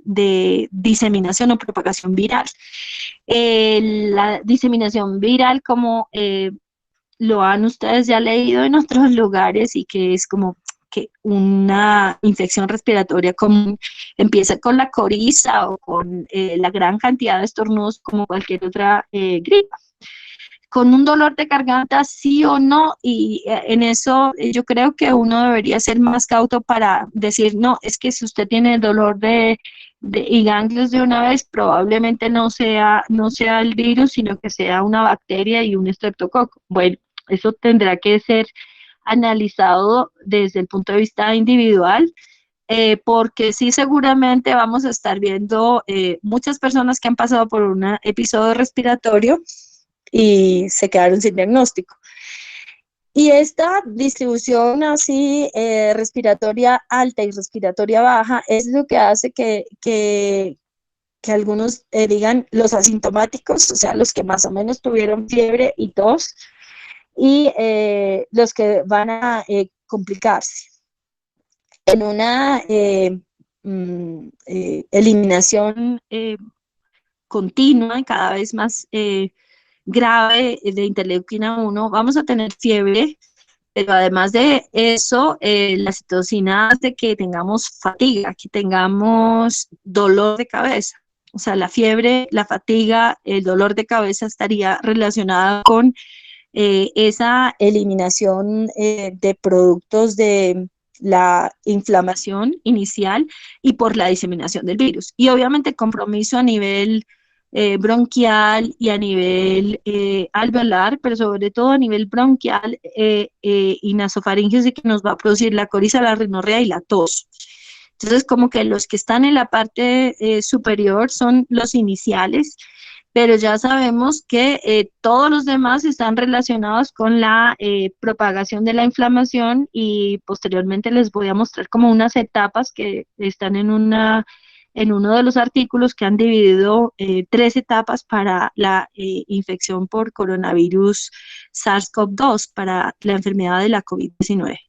diseminación o propagación viral. La diseminación viral, como lo han ustedes ya leído en otros lugares, y que es como que una infección respiratoria común empieza con la coriza o con la gran cantidad de estornudos como cualquier otra gripa. Con un dolor de garganta, sí o no, y en eso yo creo que uno debería ser más cauto para decir, no, es que si usted tiene dolor y ganglios de una vez, probablemente no sea el virus, sino que sea una bacteria y un estreptococo. Bueno, eso tendrá que ser analizado desde el punto de vista individual, porque sí, seguramente vamos a estar viendo muchas personas que han pasado por un episodio respiratorio y se quedaron sin diagnóstico. Y esta distribución así respiratoria alta y respiratoria baja es lo que hace que algunos digan los asintomáticos, o sea, los que más o menos tuvieron fiebre y tos, y los que van a complicarse. En una eliminación continua y cada vez más grave de interleuquina 1, vamos a tener fiebre, pero además de eso, la citocina hace que tengamos fatiga, que tengamos dolor de cabeza. O sea, la fiebre, la fatiga, el dolor de cabeza estaría relacionada con esa eliminación de productos de la inflamación inicial y por la diseminación del virus. Y obviamente compromiso a nivel bronquial y a nivel alveolar, pero sobre todo a nivel bronquial y nasofaringeo, que nos va a producir la coriza, la rinorrea y la tos. Entonces, como que los que están en la parte superior son los iniciales, pero ya sabemos que todos los demás están relacionados con la propagación de la inflamación, y posteriormente les voy a mostrar como unas etapas que están en uno de los artículos que han dividido 3 etapas para la infección por coronavirus SARS-CoV-2, para la enfermedad de la COVID-19.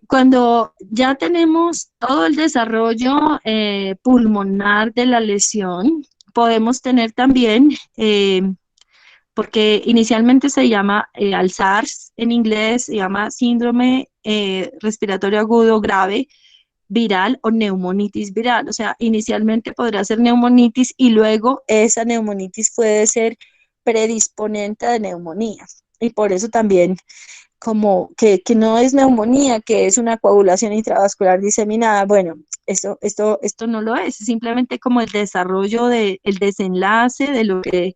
Cuando ya tenemos todo el desarrollo pulmonar de la lesión, podemos tener también, porque inicialmente se llama al SARS, en inglés se llama síndrome respiratorio agudo grave viral o neumonitis viral. O sea, inicialmente podrá ser neumonitis y luego esa neumonitis puede ser predisponente de neumonía. Y por eso también como que no es neumonía, que es una coagulación intravascular diseminada. Bueno, esto no lo es simplemente como el desarrollo el desenlace de lo que,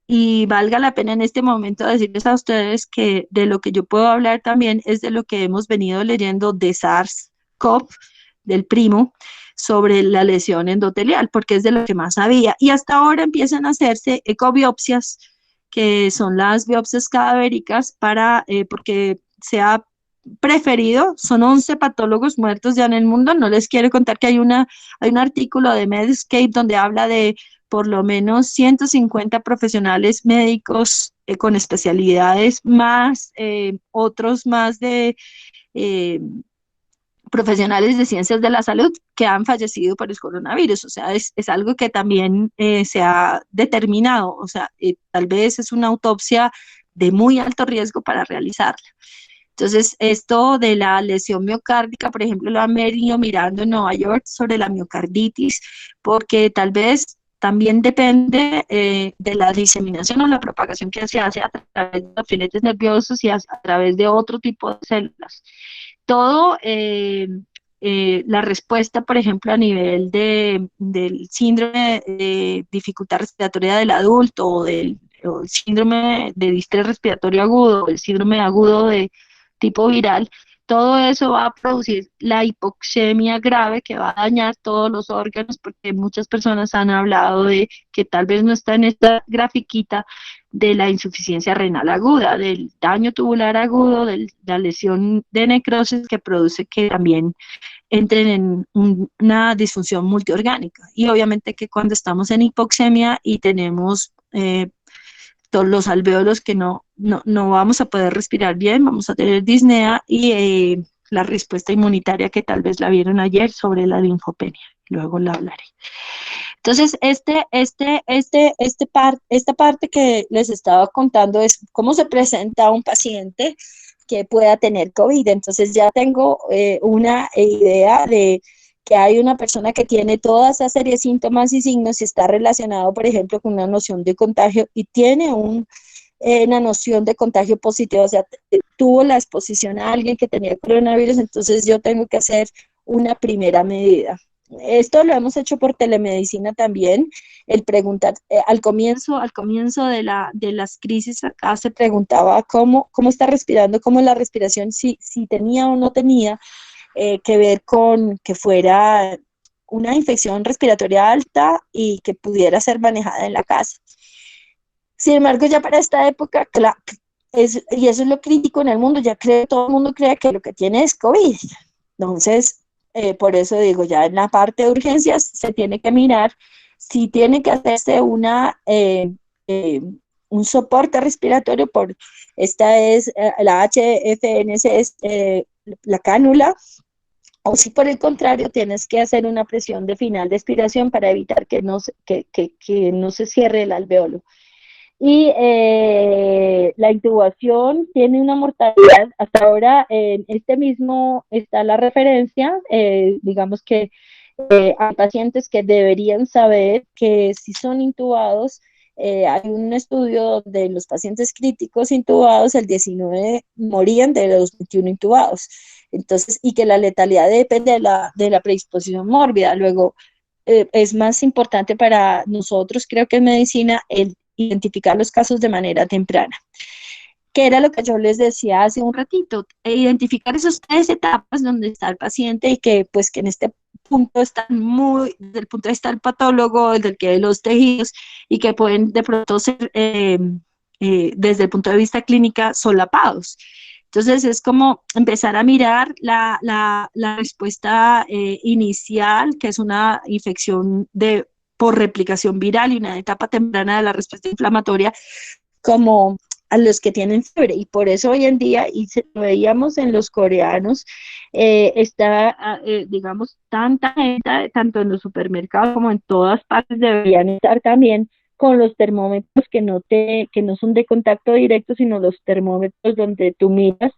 y valga la pena en este momento decirles a ustedes que de lo que yo puedo hablar también es de lo que hemos venido leyendo de SARS-CoV, del primo, sobre la lesión endotelial, porque es de lo que más sabía. Y hasta ahora empiezan a hacerse ecobiopsias, que son las biopsias cadavéricas, porque se ha preferido, son 11 patólogos muertos ya en el mundo. No les quiero contar que hay un artículo de Medscape donde habla de por lo menos 150 profesionales médicos con especialidades, más otros más de profesionales de ciencias de la salud que han fallecido por el coronavirus. O sea, es algo que también se ha determinado. O sea, tal vez es una autopsia de muy alto riesgo para realizarla. Entonces, esto de la lesión miocárdica, por ejemplo, lo han venido mirando en Nueva York sobre la miocarditis, porque tal vez también depende de la diseminación o la propagación que se hace a través de los filetes nerviosos y a través de otro tipo de células. Todo, la respuesta, por ejemplo, a nivel del síndrome de dificultad respiratoria del adulto o del o el síndrome de distrés respiratorio agudo, el síndrome agudo de tipo viral, todo eso va a producir la hipoxemia grave que va a dañar todos los órganos, porque muchas personas han hablado de que tal vez no está en esta grafiquita de la insuficiencia renal aguda, del daño tubular agudo, de la lesión de necrosis que produce que también entren en una disfunción multiorgánica. Y obviamente que cuando estamos en hipoxemia y tenemos todos los alvéolos que no vamos a poder respirar bien, vamos a tener disnea y la respuesta inmunitaria que tal vez la vieron ayer sobre la linfopenia. Luego la hablaré. Entonces, esta parte que les estaba contando es cómo se presenta un paciente que pueda tener COVID. Entonces ya tengo una idea de que hay una persona que tiene toda esa serie de síntomas y signos y está relacionado, por ejemplo, con una noción de contagio y tiene una noción de contagio positivo, o sea, tuvo la exposición a alguien que tenía coronavirus, entonces yo tengo que hacer una primera medida. Esto lo hemos hecho por telemedicina también, el preguntar, al comienzo de las crisis acá se preguntaba cómo está respirando, cómo la respiración, si tenía o no tenía que ver con que fuera una infección respiratoria alta y que pudiera ser manejada en la casa. Sin embargo, ya para esta época, y eso es lo crítico en el mundo, ya todo el mundo cree que lo que tiene es COVID. Entonces, por eso digo, ya en la parte de urgencias se tiene que mirar si tiene que hacerse un soporte respiratorio esta es la HFNC, es la cánula, o si por el contrario tienes que hacer una presión de final de expiración para evitar que no se cierre el alveolo. Y la intubación tiene una mortalidad, hasta ahora en este mismo está la referencia, digamos que hay pacientes que deberían saber que si son intubados, hay un estudio de los pacientes críticos intubados, el 19 morían de los 21 intubados, entonces, y que la letalidad depende de la predisposición mórbida. Luego, es más importante para nosotros, creo que en medicina, el identificar los casos de manera temprana, que era lo que yo les decía hace un ratito, identificar esas 3 etapas donde está el paciente y que pues que en este punto están desde el punto de vista del patólogo, desde el que de los tejidos y que pueden de pronto ser desde el punto de vista clínica solapados. Entonces es como empezar a mirar la respuesta inicial, que es una infección por replicación viral y una etapa temprana de la respuesta inflamatoria, como a los que tienen fiebre, y por eso hoy en día, y lo veíamos en los coreanos, está, digamos, tanta gente, tanto en los supermercados como en todas partes, deberían estar también con los termómetros que no son de contacto directo, sino los termómetros donde tú miras.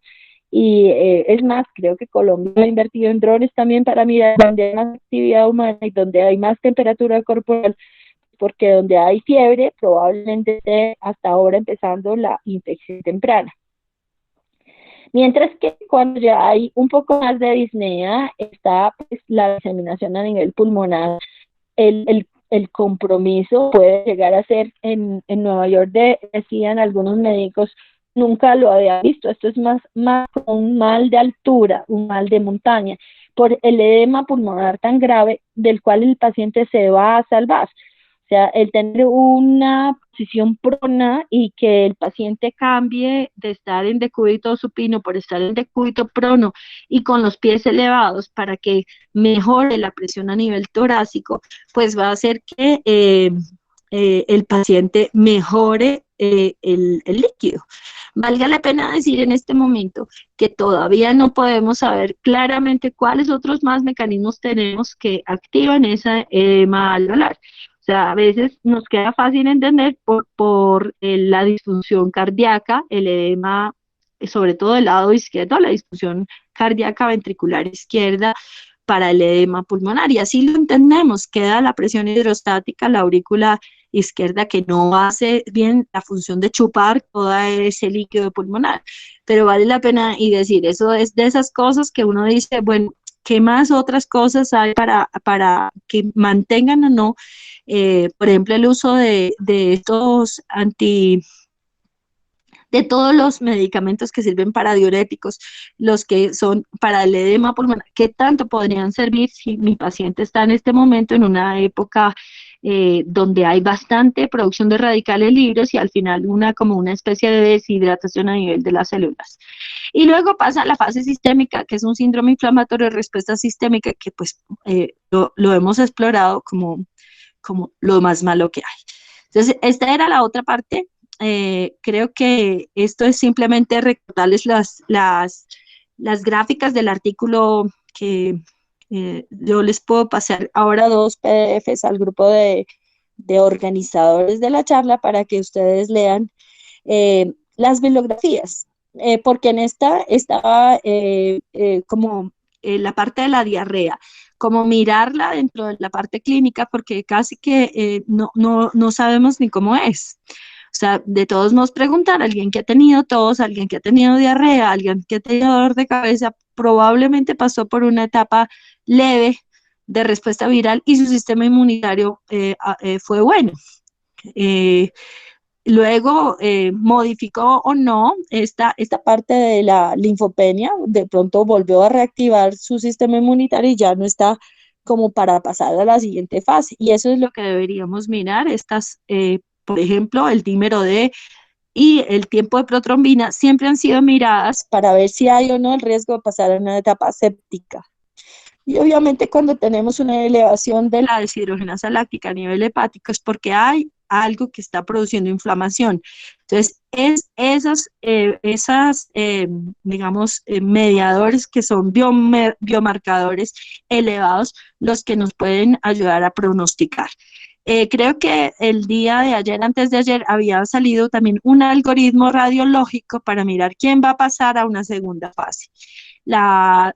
Y es más, creo que Colombia ha invertido en drones también para mirar donde hay más actividad humana y donde hay más temperatura corporal, porque donde hay fiebre probablemente esté hasta ahora empezando la infección temprana. Mientras que cuando ya hay un poco más de disnea, está pues, la diseminación a nivel pulmonar. El compromiso puede llegar a ser en Nueva York, decían algunos médicos, nunca lo había visto, esto es más como un mal de altura, un mal de montaña, por el edema pulmonar tan grave del cual el paciente se va a salvar. O sea, el tener una posición prona y que el paciente cambie de estar en decúbito supino por estar en decúbito prono y con los pies elevados para que mejore la presión a nivel torácico, pues va a hacer que el paciente mejore el líquido. Valga la pena decir en este momento que todavía no podemos saber claramente cuáles otros más mecanismos tenemos que activan esa edema alveolar. O sea, a veces nos queda fácil entender por la disfunción cardíaca, el edema, sobre todo del lado izquierdo, la disfunción cardíaca ventricular izquierda para el edema pulmonar, y así lo entendemos, queda la presión hidrostática, la aurícula izquierda que no hace bien la función de chupar todo ese líquido pulmonar, pero vale la pena y decir, eso es de esas cosas que uno dice, bueno, ¿qué más otras cosas hay para que mantengan o no, por ejemplo, el uso de estos de todos los medicamentos que sirven para diuréticos, los que son para el edema pulmonar, ¿qué tanto podrían servir si mi paciente está en este momento en una época donde hay bastante producción de radicales libres y al final como una especie de deshidratación a nivel de las células? Y luego pasa la fase sistémica, que es un síndrome inflamatorio de respuesta sistémica, que pues lo hemos explorado como lo más malo que hay. Entonces, esta era la otra parte. Creo que esto es simplemente recordarles las gráficas del artículo que yo les puedo pasar ahora 2 PDFs al grupo de organizadores de la charla para que ustedes lean las bibliografías, porque en esta estaba como la parte de la diarrea, como mirarla dentro de la parte clínica, porque casi que no sabemos ni cómo es. O sea, de todos modos preguntar a alguien que ha tenido tos, alguien que ha tenido diarrea, alguien que ha tenido dolor de cabeza, probablemente pasó por una etapa leve de respuesta viral y su sistema inmunitario fue bueno. Luego modificó o no esta parte de la linfopenia, de pronto volvió a reactivar su sistema inmunitario y ya no está como para pasar a la siguiente fase. Y eso es lo que deberíamos mirar, por ejemplo, el dímero D y el tiempo de protrombina siempre han sido miradas para ver si hay o no el riesgo de pasar a una etapa séptica. Y obviamente cuando tenemos una elevación de la deshidrogenasa láctica a nivel hepático es porque hay algo que está produciendo inflamación. Entonces, digamos, mediadores que son biomarcadores elevados los que nos pueden ayudar a pronosticar. Creo que el día de ayer, antes de ayer, había salido también un algoritmo radiológico para mirar quién va a pasar a una segunda fase. La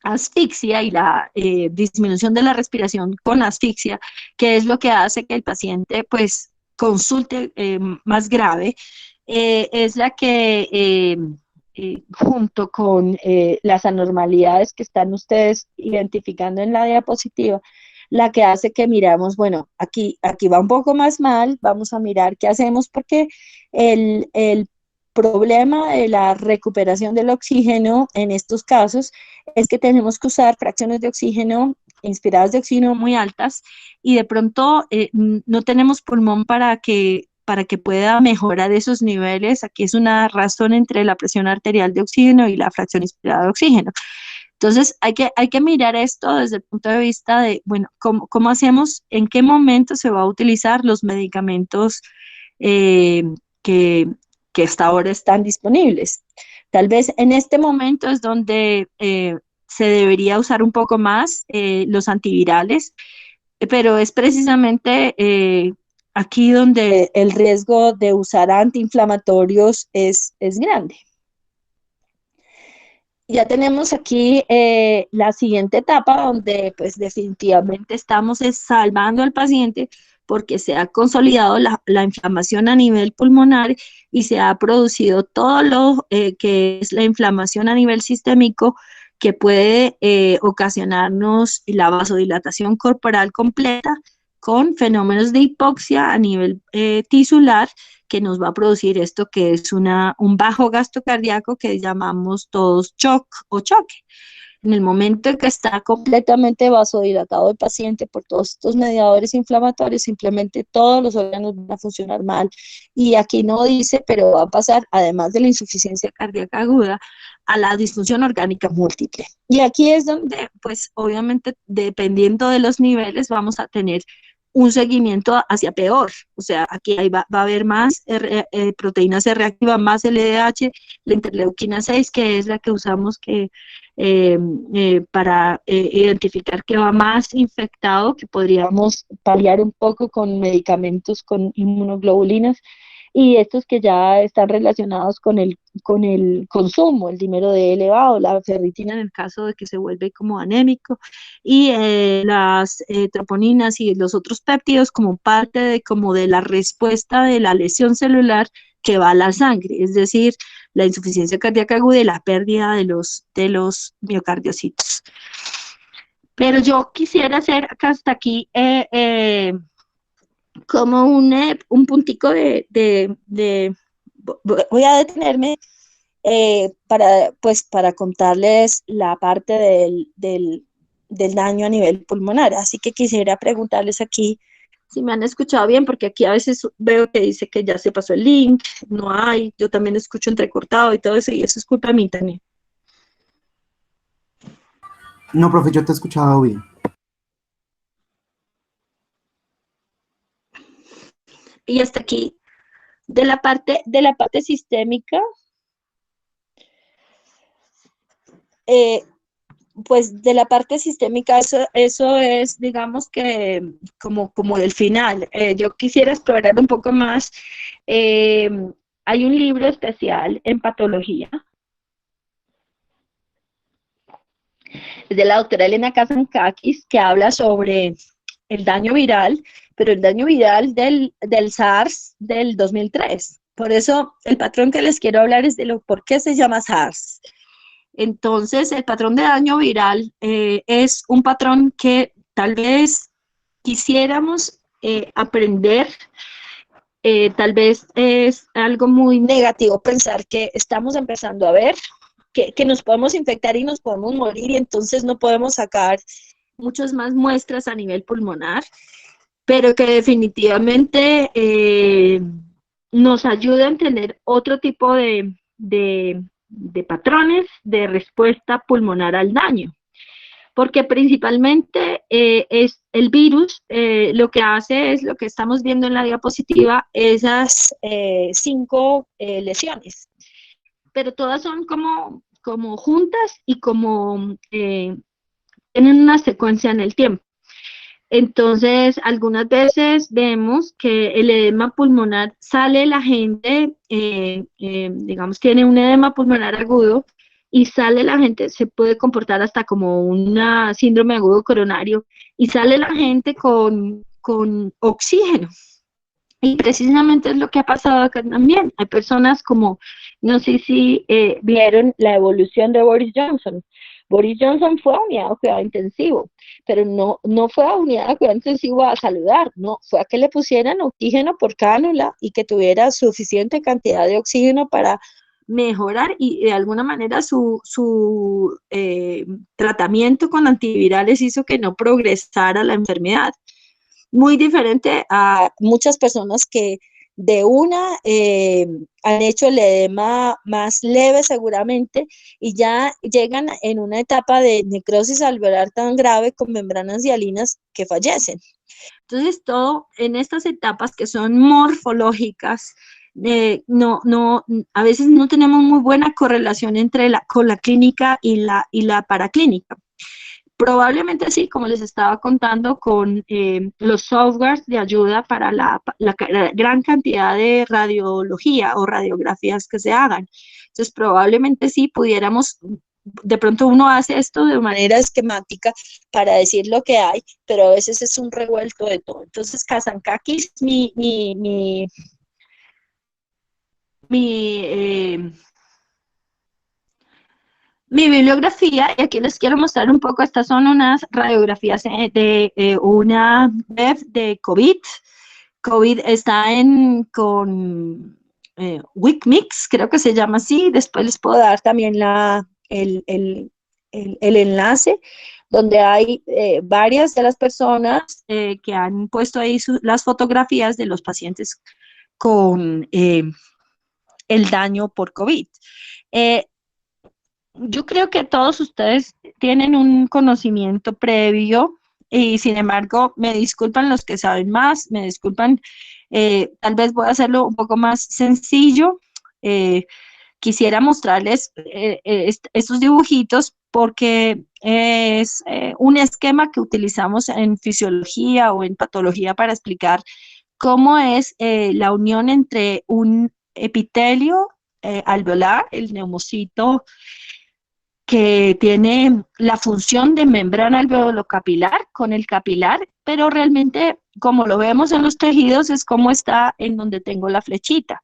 asfixia y la disminución de la respiración con asfixia, que es lo que hace que el paciente pues consulte más grave, es la que junto con las anormalidades que están ustedes identificando en la diapositiva, la que hace que miramos, bueno, aquí va un poco más mal, vamos a mirar qué hacemos porque el problema de la recuperación del oxígeno en estos casos es que tenemos que usar fracciones de oxígeno inspiradas de oxígeno muy altas y de pronto no tenemos pulmón para que pueda mejorar esos niveles. Aquí es una razón entre la presión arterial de oxígeno y la fracción inspirada de oxígeno. Entonces, hay que mirar esto desde el punto de vista de, bueno, ¿cómo hacemos? ¿En qué momento se va a utilizar los medicamentos que hasta ahora están disponibles? Tal vez en este momento es donde se debería usar un poco más los antivirales, pero es precisamente aquí donde el riesgo de usar antiinflamatorios es grande. Ya tenemos aquí la siguiente etapa donde pues definitivamente estamos salvando al paciente porque se ha consolidado la inflamación a nivel pulmonar y se ha producido todo lo que es la inflamación a nivel sistémico que puede ocasionarnos la vasodilatación corporal completa con fenómenos de hipoxia a nivel tisular que nos va a producir esto que es un bajo gasto cardíaco que llamamos todos shock o choque. En el momento en que está completamente vasodilatado el paciente por todos estos mediadores inflamatorios, simplemente todos los órganos van a funcionar mal. Y aquí no dice, pero va a pasar, además de la insuficiencia cardíaca aguda, a la disfunción orgánica múltiple. Y aquí es donde, pues, obviamente, dependiendo de los niveles, vamos a tener un seguimiento hacia peor. O sea, aquí va a haber más proteínas C reactivas, más LDH, la interleuquina 6, que es la que usamos para identificar que va más infectado, que podríamos paliar un poco con medicamentos con inmunoglobulinas, y estos que ya están relacionados con el consumo, el dímero D elevado, la ferritina en el caso de que se vuelve como anémico, y las troponinas y los otros péptidos como parte de la respuesta de la lesión celular que va a la sangre, es decir, la insuficiencia cardíaca aguda y la pérdida de los miocardiocitos. Pero yo quisiera hacer acá hasta aquí como un puntico voy a detenerme para contarles la parte del daño a nivel pulmonar. Así que quisiera preguntarles aquí si me han escuchado bien, porque aquí a veces veo que dice que ya se pasó el link, no hay, yo también escucho entrecortado y todo eso, y eso es culpa mía también. No, profe, yo te he escuchado bien. Y hasta aquí, de la parte sistémica, pues de la parte sistémica, eso es, digamos que, como el final. Yo quisiera explorar un poco más. Eh, Hay un libro especial en patología, es de la doctora Elena Kazankakis, que habla sobre el daño viral, pero el daño viral del SARS del 2003. Por eso el patrón que les quiero hablar es de por qué se llama SARS. Entonces, el patrón de daño viral es un patrón que tal vez quisiéramos aprender. Tal vez es algo muy negativo pensar que estamos empezando a ver que nos podemos infectar y nos podemos morir y entonces no podemos sacar muchas más muestras a nivel pulmonar, pero que definitivamente nos ayudan a tener otro tipo de patrones de respuesta pulmonar al daño. Porque principalmente es el virus, lo que hace es lo que estamos viendo en la diapositiva, esas 5 lesiones, pero todas son como juntas y como tienen una secuencia en el tiempo. Entonces, algunas veces vemos que el edema pulmonar sale, la gente, digamos, tiene un edema pulmonar agudo y sale la gente, se puede comportar hasta como una síndrome agudo coronario y sale la gente con oxígeno. Y precisamente es lo que ha pasado acá también. Hay personas como, no sé si vieron la evolución de Boris Johnson. Boris Johnson fue a unidad de cuidado intensivo, pero no fue a unidad de cuidado intensivo a saludar, no, fue a que le pusieran oxígeno por cánula y que tuviera suficiente cantidad de oxígeno para mejorar y de alguna manera su tratamiento con antivirales hizo que no progresara la enfermedad. Muy diferente a muchas personas que de una han hecho el edema más leve seguramente y ya llegan en una etapa de necrosis alveolar tan grave con membranas hialinas que fallecen. Entonces, todo en estas etapas que son morfológicas, a veces no tenemos muy buena correlación con la clínica y la paraclínica. Probablemente sí, como les estaba contando, con los softwares de ayuda para la gran cantidad de radiología o radiografías que se hagan. Entonces, probablemente sí pudiéramos, de pronto uno hace esto de manera esquemática para decir lo que hay, pero a veces es un revuelto de todo. Entonces, Kazankakis, mi bibliografía, y aquí les quiero mostrar un poco, estas son unas radiografías de una web de COVID. COVID está con WikMix, creo que se llama así. Después les puedo dar también el enlace, donde hay varias de las personas que han puesto ahí las fotografías de los pacientes con el daño por COVID. Yo creo que todos ustedes tienen un conocimiento previo y sin embargo me disculpan los que saben más, me disculpan, tal vez voy a hacerlo un poco más sencillo. Quisiera mostrarles estos dibujitos porque es un esquema que utilizamos en fisiología o en patología para explicar cómo es la unión entre un epitelio alveolar, el neumocito, que tiene la función de membrana alveolocapilar con el capilar, pero realmente, como lo vemos en los tejidos, es como está en donde tengo la flechita.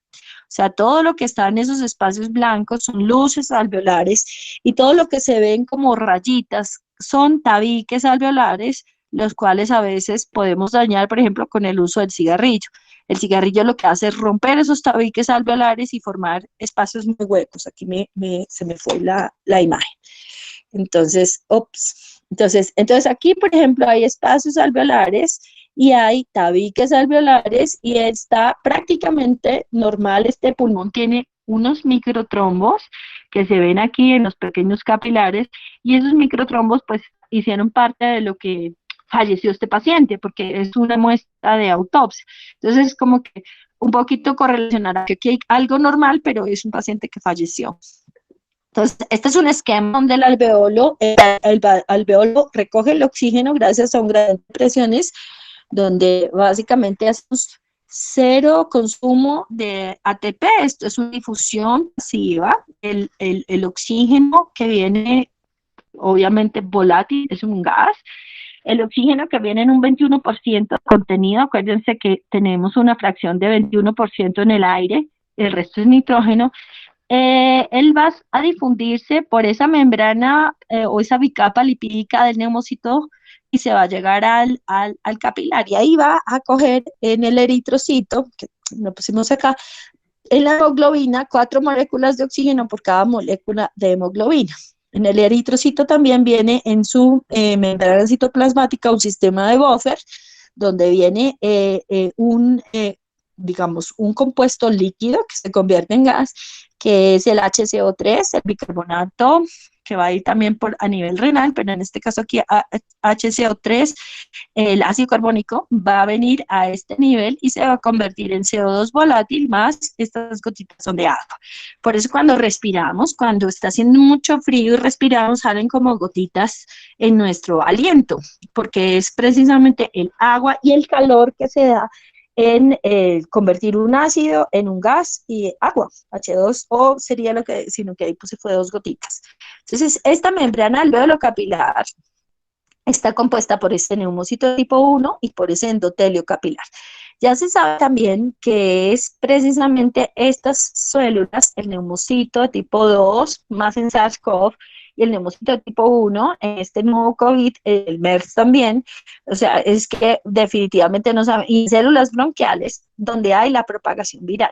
sea, todo lo que está en esos espacios blancos son luces alveolares y todo lo que se ven como rayitas son tabiques alveolares, los cuales a veces podemos dañar, por ejemplo, con el uso del cigarrillo. El cigarrillo lo que hace es romper esos tabiques alveolares y formar espacios muy huecos. Aquí se me fue la imagen. Entonces, entonces aquí, por ejemplo, hay espacios alveolares y hay tabiques alveolares y está prácticamente normal. Este pulmón tiene unos microtrombos que se ven aquí en los pequeños capilares y esos microtrombos pues hicieron parte de lo que falleció este paciente porque es una muestra de autopsia. Entonces, como que un poquito correlacionar que aquí hay algo normal, pero es un paciente que falleció. Entonces, este es un esquema donde el alveolo recoge el oxígeno gracias a un gradiente de presiones, donde básicamente hacemos cero consumo de ATP. Esto es una difusión pasiva. El oxígeno que viene, obviamente volátil, es un gas. El oxígeno que viene en un 21% de contenido, acuérdense que tenemos una fracción de 21% en el aire, el resto es nitrógeno. Él va a difundirse por esa membrana o esa bicapa lipídica del neumocito y se va a llegar al capilar. Y ahí va a coger en el eritrocito, que lo pusimos acá, en la hemoglobina, 4 moléculas de oxígeno por cada molécula de hemoglobina. En el eritrocito también viene en su membrana citoplasmática un sistema de buffer, donde viene digamos, un compuesto líquido que se convierte en gas, que es el HCO3, el bicarbonato, que va a ir también a nivel renal, pero en este caso aquí HCO3, el ácido carbónico, va a venir a este nivel y se va a convertir en CO2 volátil, más estas gotitas son de agua. Por eso cuando respiramos, cuando está haciendo mucho frío y respiramos, salen como gotitas en nuestro aliento, porque es precisamente el agua y el calor que se da en convertir un ácido en un gas y agua, H2O sería lo que, sino que ahí puse fue 2 gotitas. Entonces, esta membrana alveolo capilar está compuesta por este neumocito tipo 1 y por ese endotelio capilar. Ya se sabe también que es precisamente estas células, el neumocito de tipo 2, más en SARS-CoV, y el neumocito de tipo 1, en este nuevo COVID, el MERS también, o sea, es que definitivamente no saben, y células bronquiales, donde hay la propagación viral.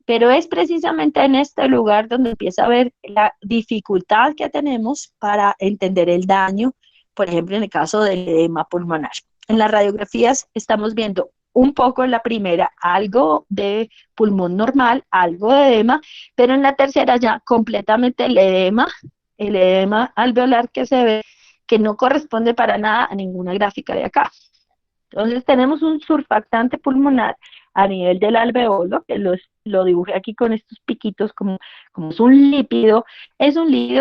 Pero es precisamente en este lugar donde empieza a ver la dificultad que tenemos para entender el daño, por ejemplo, en el caso del edema pulmonar. En las radiografías estamos viendo un poco en la primera algo de pulmón normal, algo de edema, pero en la tercera ya completamente el edema alveolar que se ve que no corresponde para nada a ninguna gráfica de acá. Entonces tenemos un surfactante pulmonar a nivel del alveolo, que lo dibujé aquí con estos piquitos como es un lípido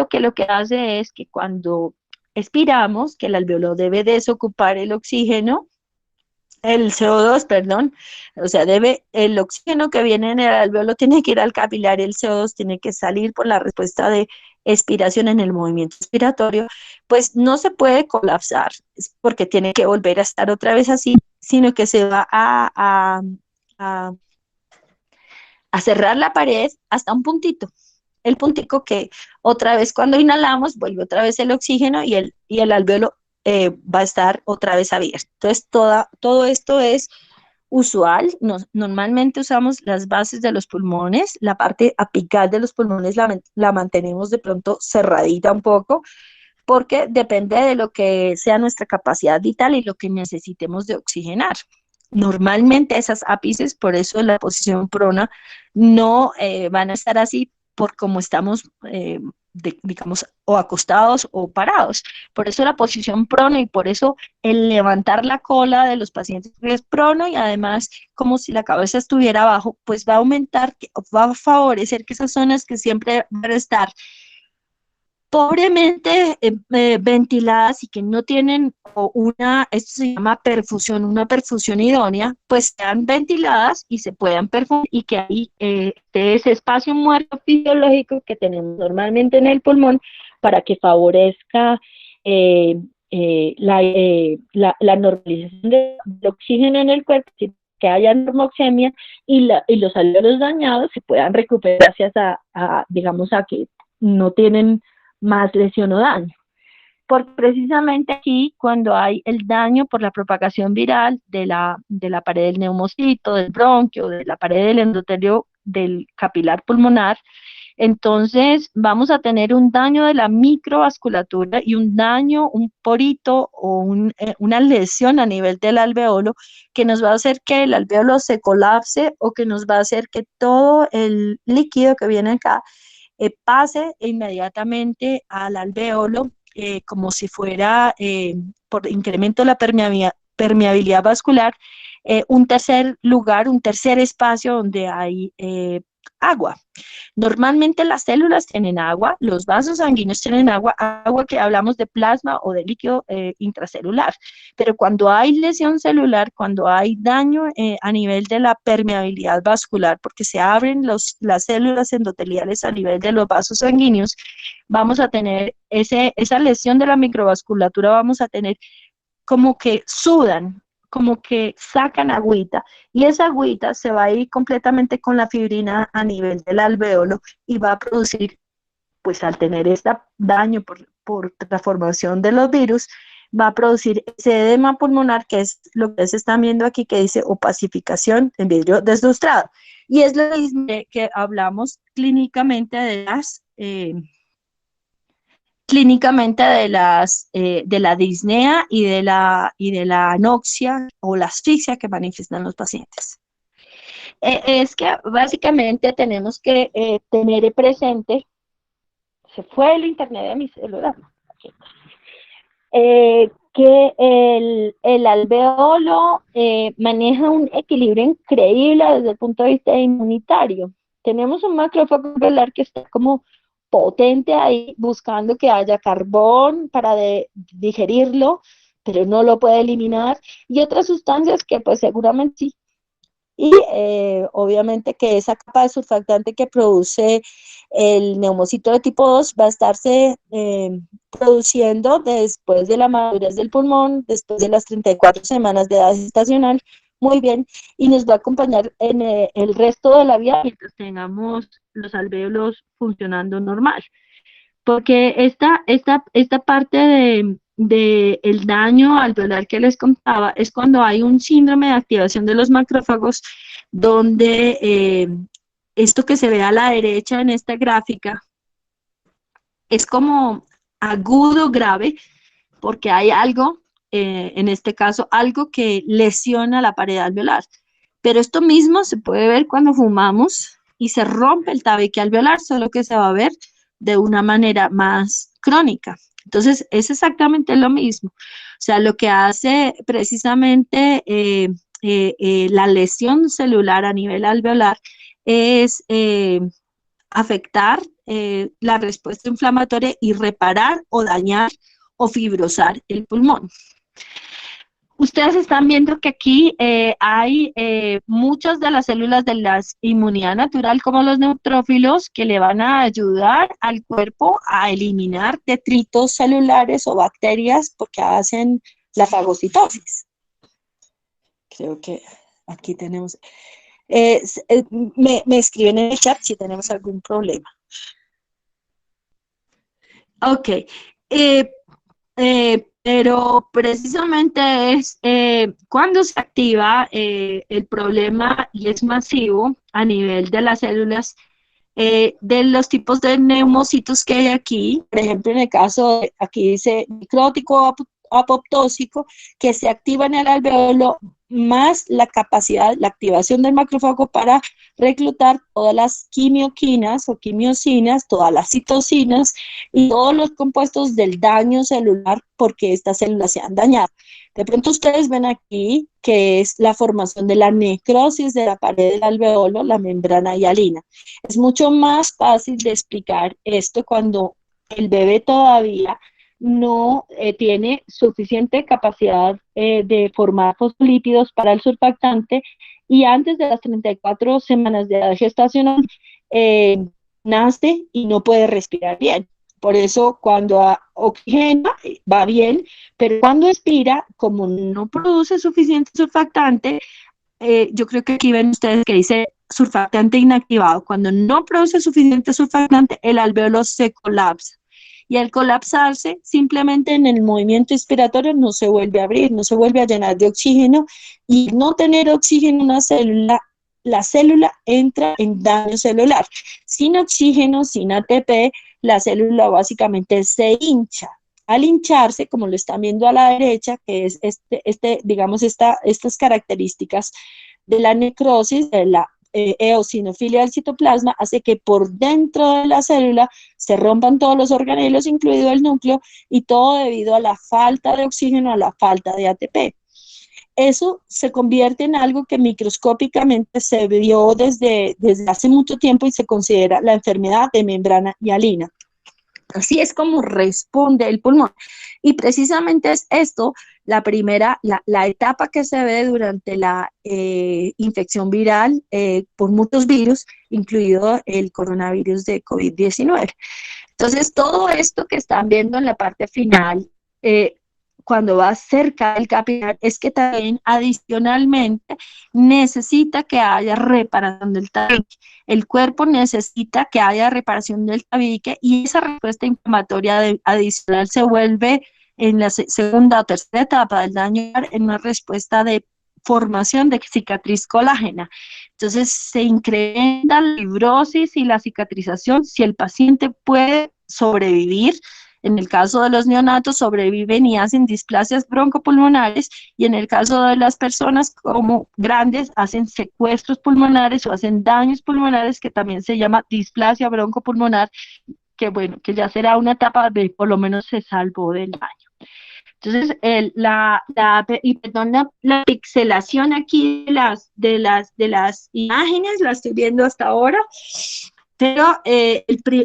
que lo que hace es que cuando expiramos, que el alveolo debe desocupar el oxígeno, el CO2, perdón, o sea, el oxígeno que viene en el alveolo tiene que ir al capilar, el CO2 tiene que salir por la respuesta de expiración en el movimiento expiratorio, pues no se puede colapsar, porque tiene que volver a estar otra vez así, sino que se va a, a cerrar la pared hasta un puntito. El puntico que otra vez cuando inhalamos vuelve otra vez el oxígeno y el alveolo va a estar otra vez abierto. Entonces, todo esto es usual. Normalmente usamos las bases de los pulmones, la parte apical de los pulmones la mantenemos de pronto cerradita un poco, porque depende de lo que sea nuestra capacidad vital y lo que necesitemos de oxigenar. Normalmente esas ápices, por eso en la posición prona, no van a estar así por como estamos, digamos, o acostados o parados. Por eso la posición prona y por eso el levantar la cola de los pacientes que es prono y además como si la cabeza estuviera abajo, pues va a aumentar, va a favorecer que esas zonas que siempre van a estar pobremente ventiladas y que no tienen esto se llama perfusión, una perfusión idónea, pues sean ventiladas y se puedan perfurar y que ahí esté ese espacio muerto fisiológico que tenemos normalmente en el pulmón para que favorezca la normalización del oxígeno en el cuerpo, que haya normoxemia y los alvéolos dañados se puedan recuperar gracias digamos, a que no tienen más lesión o daño. Porque precisamente aquí, cuando hay el daño por la propagación viral de la pared del neumocito, del bronquio, de la pared del endotelio del capilar pulmonar, entonces vamos a tener un daño de la microvasculatura y un daño, un porito o una lesión a nivel del alveolo que nos va a hacer que el alveolo se colapse o que nos va a hacer que todo el líquido que viene acá pase inmediatamente al alveolo como si fuera, por incremento de la permeabilidad vascular, un tercer lugar, un tercer espacio donde hay agua. Normalmente las células tienen agua, los vasos sanguíneos tienen agua, agua que hablamos de plasma o de líquido intracelular, pero cuando hay lesión celular, cuando hay daño a nivel de la permeabilidad vascular, porque se abren las células endoteliales a nivel de los vasos sanguíneos, vamos a tener esa lesión de la microvasculatura, vamos a tener como que sudan, como que sacan agüita, y esa agüita se va a ir completamente con la fibrina a nivel del alveolo y va a producir, pues al tener este daño por transformación de los virus, va a producir ese edema pulmonar, que es lo que se están viendo aquí, que dice opacificación en vidrio deslustrado. Y es lo mismo que hablamos clínicamente de la disnea y de la anoxia o la asfixia que manifiestan los pacientes. Es que básicamente tenemos que tener presente, se fue el internet de mi celular, que el alveolo maneja un equilibrio increíble desde el punto de vista inmunitario. Tenemos un macrófago alveolar que está como potente ahí, buscando que haya carbón para digerirlo, pero no lo puede eliminar, y otras sustancias que pues seguramente sí. Y obviamente que esa capa de surfactante que produce el neumocito de tipo 2 va a estarse produciendo después de la madurez del pulmón, después de las 34 semanas de edad gestacional, muy bien, y nos va a acompañar en el resto de la vida mientras tengamos los alvéolos funcionando normal. Porque esta parte de el daño alveolar que les contaba es cuando hay un síndrome de activación de los macrófagos, donde esto que se ve a la derecha en esta gráfica es como agudo, grave, porque hay algo, en este caso, algo que lesiona la pared alveolar. Pero esto mismo se puede ver cuando fumamos y se rompe el tabique alveolar, solo que se va a ver de una manera más crónica. Entonces, es exactamente lo mismo. O sea, lo que hace precisamente la lesión celular a nivel alveolar es afectar la respuesta inflamatoria y reparar o dañar o fibrosar el pulmón. Ustedes están viendo que aquí hay muchas de las células de la inmunidad natural, como los neutrófilos, que le van a ayudar al cuerpo a eliminar detritos celulares o bacterias porque hacen la fagocitosis. Creo que aquí tenemos... me escriben en el chat si tenemos algún problema. Ok. Pero precisamente es cuando se activa el problema y es masivo a nivel de las células de los tipos de neumocitos que hay aquí. Por ejemplo, en el caso, aquí dice necrótico apoptósico, que se activa en el alveolo, más la capacidad, la activación del macrófago para reclutar todas las quimioquinas o quimiosinas, todas las citocinas y todos los compuestos del daño celular porque estas células se han dañado. De pronto ustedes ven aquí que es la formación de la necrosis de la pared del alveolo, la membrana hialina. Es mucho más fácil de explicar esto cuando el bebé todavía no tiene suficiente capacidad de formar fosfolípidos para el surfactante, y antes de las 34 semanas de edad gestacional nace y no puede respirar bien. Por eso cuando oxigena va bien, pero cuando expira, como no produce suficiente surfactante, yo creo que aquí ven ustedes que dice surfactante inactivado. Cuando no produce suficiente surfactante, el alveolo se colapsa. Y al colapsarse, simplemente en el movimiento inspiratorio no se vuelve a abrir, no se vuelve a llenar de oxígeno, y no tener oxígeno en una célula, la célula entra en daño celular. Sin oxígeno, sin ATP, la célula básicamente se hincha. Al hincharse, como lo están viendo a la derecha, que es digamos, estas características de la necrosis, de la eosinofilia del citoplasma, hace que por dentro de la célula se rompan todos los organelos, incluido el núcleo, y todo debido a la falta de oxígeno, a la falta de ATP. Eso se convierte en algo que microscópicamente se vio desde hace mucho tiempo y se considera la enfermedad de membrana hialina. Así es como responde el pulmón. Y precisamente es esto, la etapa que se ve durante la infección viral por muchos virus, incluido el coronavirus de COVID-19. Entonces, todo esto que están viendo en la parte final, cuando va cerca del capilar, es que también adicionalmente necesita que haya reparación del tabique. El cuerpo necesita que haya reparación del tabique, y esa respuesta inflamatoria adicional se vuelve en la segunda o tercera etapa del daño en una respuesta de formación de cicatriz colágena. Entonces se incrementa la fibrosis y la cicatrización si el paciente puede sobrevivir. En el caso de los neonatos, sobreviven y hacen displasias broncopulmonares, y en el caso de las personas como grandes, hacen secuestros pulmonares o hacen daños pulmonares, que también se llama displasia broncopulmonar, que bueno, que ya será una etapa de por lo menos se salvó del daño. Entonces, la pixelación aquí de las imágenes la estoy viendo hasta ahora. Pero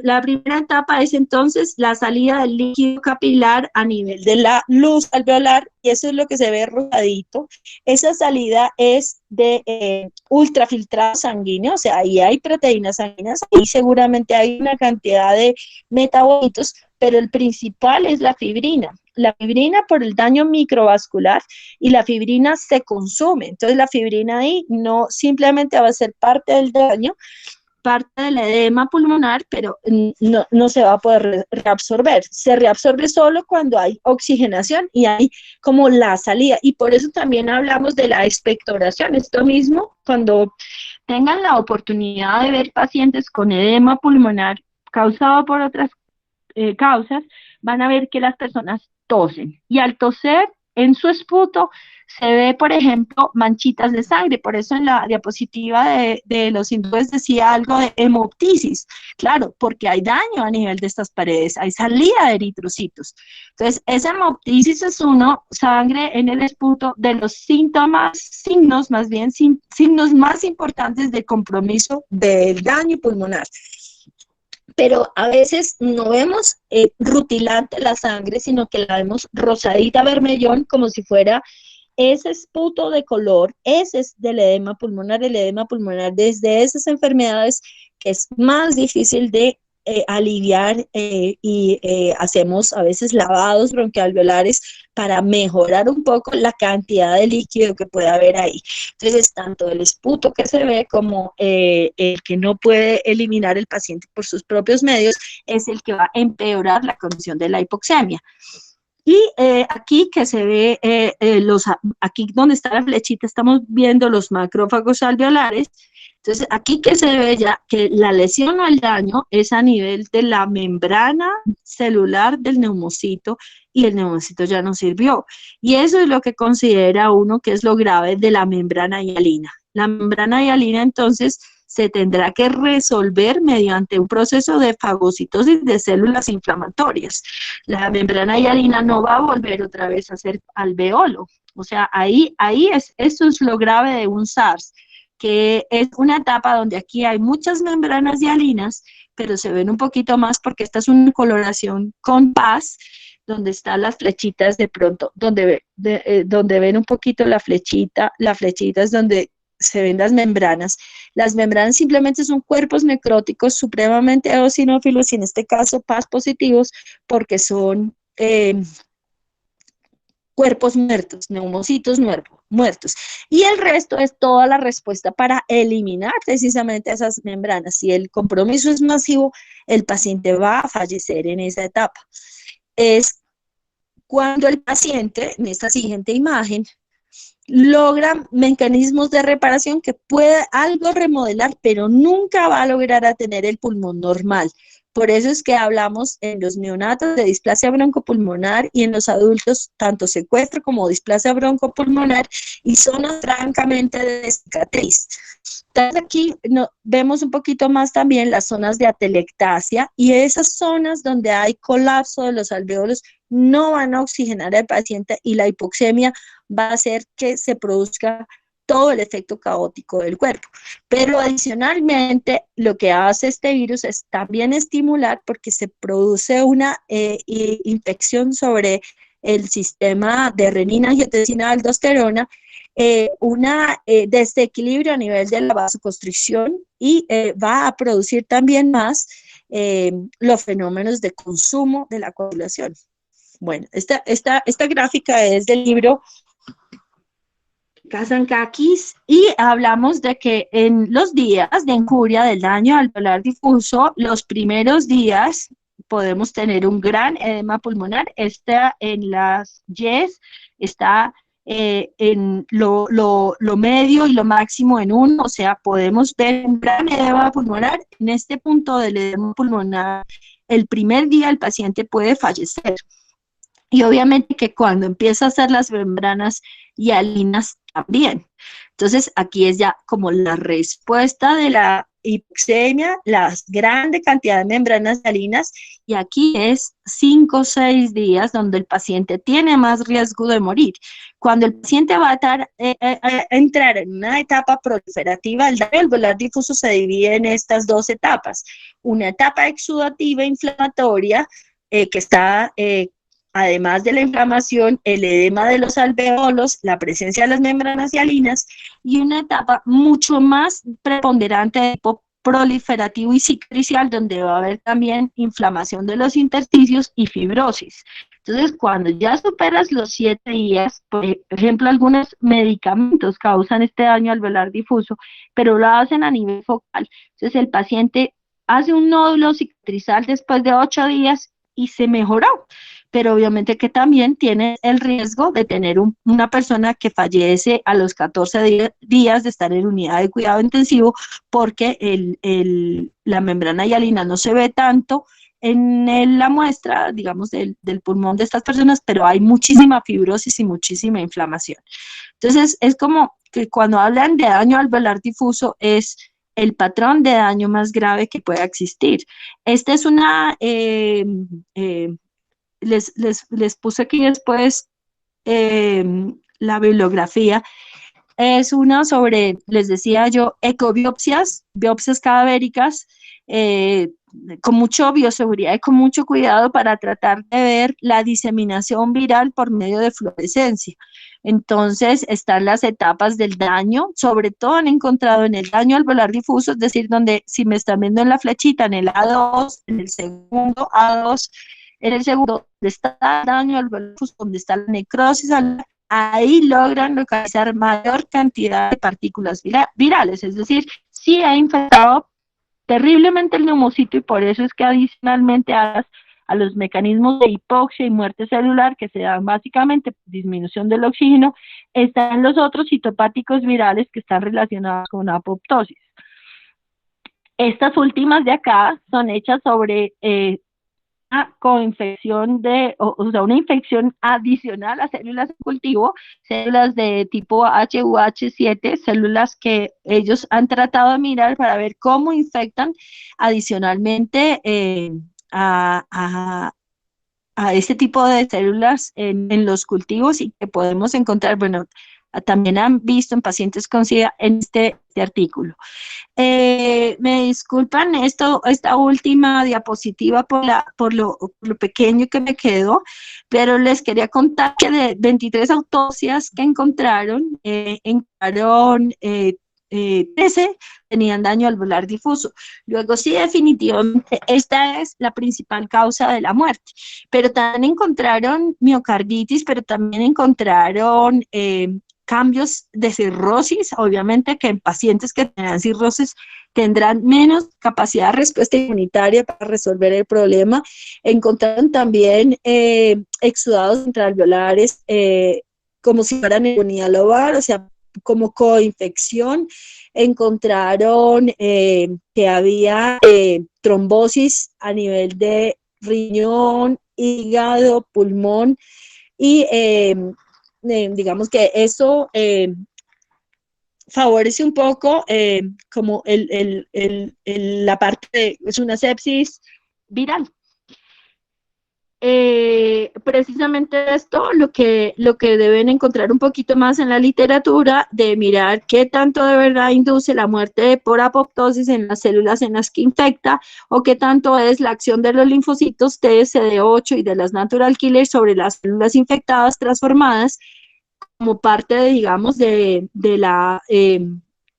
la primera etapa es entonces la salida del líquido capilar a nivel de la luz alveolar, y eso es lo que se ve rosadito. Esa salida es de ultrafiltrado sanguíneo, o sea, ahí hay proteínas sanguíneas, y seguramente hay una cantidad de metabolitos, pero el principal es la fibrina. La fibrina por el daño microvascular, y la fibrina se consume. Entonces la fibrina ahí no simplemente va a ser parte del daño, parte del edema pulmonar, pero no se va a poder reabsorber. Se reabsorbe solo cuando hay oxigenación y hay como la salida. Y por eso también hablamos de la expectoración. Esto mismo, cuando tengan la oportunidad de ver pacientes con edema pulmonar causado por otras causas, van a ver que las personas tosen. Y al toser, en su esputo se ve, por ejemplo, manchitas de sangre. Por eso en la diapositiva de los hindúes decía algo de hemoptisis. Claro, porque hay daño a nivel de estas paredes, hay salida de eritrocitos. Entonces, esa hemoptisis es sangre en el esputo, de los signos más importantes de compromiso del daño pulmonar. Pero a veces no vemos rutilante la sangre, sino que la vemos rosadita, vermellón, como si fuera ese esputo de color. Ese es del edema pulmonar. El edema pulmonar, desde esas enfermedades que es más difícil de aliviar, y hacemos a veces lavados bronquialveolares para mejorar un poco la cantidad de líquido que puede haber ahí. Entonces, tanto el esputo que se ve como el que no puede eliminar el paciente por sus propios medios es el que va a empeorar la condición de la hipoxemia. Y aquí que se ve, aquí donde está la flechita, estamos viendo los macrófagos alveolares. Entonces, aquí que se ve ya que la lesión o el daño es a nivel de la membrana celular del neumocito, y el neumocito ya no sirvió. Y eso es lo que considera uno que es lo grave de la membrana hialina. La membrana hialina, entonces, se tendrá que resolver mediante un proceso de fagocitosis de células inflamatorias. La membrana hialina no va a volver otra vez a ser alveolo. O sea, eso es lo grave de un SARS, que es una etapa donde aquí hay muchas membranas hialinas, pero se ven un poquito más porque esta es una coloración con paz, donde están las flechitas de pronto, donde ven un poquito la flechita es donde se ven las membranas. Las membranas simplemente son cuerpos necróticos supremamente eosinófilos, y en este caso paz positivos, porque son cuerpos muertos, neumocitos muertos. Y el resto es toda la respuesta para eliminar precisamente esas membranas. Si el compromiso es masivo, el paciente va a fallecer en esa etapa. Es cuando el paciente, en esta siguiente imagen, logra mecanismos de reparación que puede algo remodelar, pero nunca va a lograr a tener el pulmón normal. Por eso es que hablamos en los neonatos de displasia broncopulmonar y en los adultos tanto secuestro como displasia broncopulmonar y zonas francamente de cicatriz. Entonces aquí vemos un poquito más también las zonas de atelectasia y esas zonas donde hay colapso de los alvéolos no van a oxigenar al paciente y la hipoxemia va a hacer que se produzca todo el efecto caótico del cuerpo. Pero adicionalmente, lo que hace este virus es también estimular porque se produce una infección sobre el sistema de renina, angiotensina, aldosterona, un desequilibrio a nivel de la vasoconstricción y va a producir también más los fenómenos de consumo de la coagulación. Bueno, esta gráfica es del libro Kazankakis y hablamos de que en los días de injuria del daño alveolar difuso, los primeros días podemos tener un gran edema pulmonar. Está en las Yes, está en lo medio y lo máximo en 1, o sea, podemos ver un gran edema pulmonar. En este punto del edema pulmonar, el primer día el paciente puede fallecer. Y obviamente que cuando empieza a hacer las membranas hialinas también. Entonces, aquí es ya como la respuesta de la hipoxemia, la grande cantidad de membranas hialinas, y aquí es 5 o 6 días donde el paciente tiene más riesgo de morir. Cuando el paciente va a entrar en una etapa proliferativa, el daño alveolar difuso se divide en estas dos etapas. Una etapa exudativa inflamatoria, que está además de la inflamación, el edema de los alveolos, la presencia de las membranas hialinas y una etapa mucho más preponderante de tipo proliferativo y cicatricial, donde va a haber también inflamación de los intersticios y fibrosis. Entonces, cuando ya superas los 7 días, por ejemplo, algunos medicamentos causan este daño alveolar difuso, pero lo hacen a nivel focal. Entonces, el paciente hace un nódulo cicatrizal después de 8 días y se mejoró, pero obviamente que también tiene el riesgo de tener una persona que fallece a los 14 días de estar en unidad de cuidado intensivo porque la membrana hialina no se ve tanto en la muestra, digamos, del pulmón de estas personas, pero hay muchísima fibrosis y muchísima inflamación. Entonces, es como que cuando hablan de daño alveolar difuso es el patrón de daño más grave que pueda existir. Esta es una, les puse aquí después la bibliografía, es una sobre, les decía yo, ecobiopsias, biopsias cadavéricas, con mucha bioseguridad y con mucho cuidado para tratar de ver la diseminación viral por medio de fluorescencia. Entonces, están las etapas del daño, sobre todo han encontrado en el daño alveolar difuso, es decir, donde si me están viendo en la flechita, en el A2, en el segundo A2, en el segundo, donde está el daño alveolar difuso, donde está la necrosis, ahí logran localizar mayor cantidad de partículas virales, es decir, sí ha infectado terriblemente el neumocito y por eso es que adicionalmente a los mecanismos de hipoxia y muerte celular que se dan básicamente por disminución del oxígeno, están los otros citopáticos virales que están relacionados con apoptosis. Estas últimas de acá son hechas sobre una coinfección o sea, una infección adicional a células de cultivo, células de tipo HUH7, células que ellos han tratado de mirar para ver cómo infectan adicionalmente a este tipo de células en los cultivos y que podemos encontrar, bueno, también han visto en pacientes con SIDA en este artículo. Me disculpan esta última diapositiva por lo pequeño que me quedó, pero les quería contar que de 23 autopsias que encontraron 13 tenían daño alveolar difuso. Luego sí, definitivamente, esta es la principal causa de la muerte, pero también encontraron miocarditis, pero también encontraron cambios de cirrosis, obviamente que en pacientes que tengan cirrosis tendrán menos capacidad de respuesta inmunitaria para resolver el problema. Encontraron también exudados intraalveolares como si fuera neumonía lobar, o sea, como coinfección. Encontraron que había trombosis a nivel de riñón, hígado, pulmón, y digamos que eso favorece un poco como la parte de, es una sepsis viral. Precisamente esto lo que deben encontrar un poquito más en la literatura, de mirar qué tanto de verdad induce la muerte por apoptosis en las células en las que infecta, o qué tanto es la acción de los linfocitos T, CD8 y de las natural killers sobre las células infectadas transformadas como parte de, digamos, de la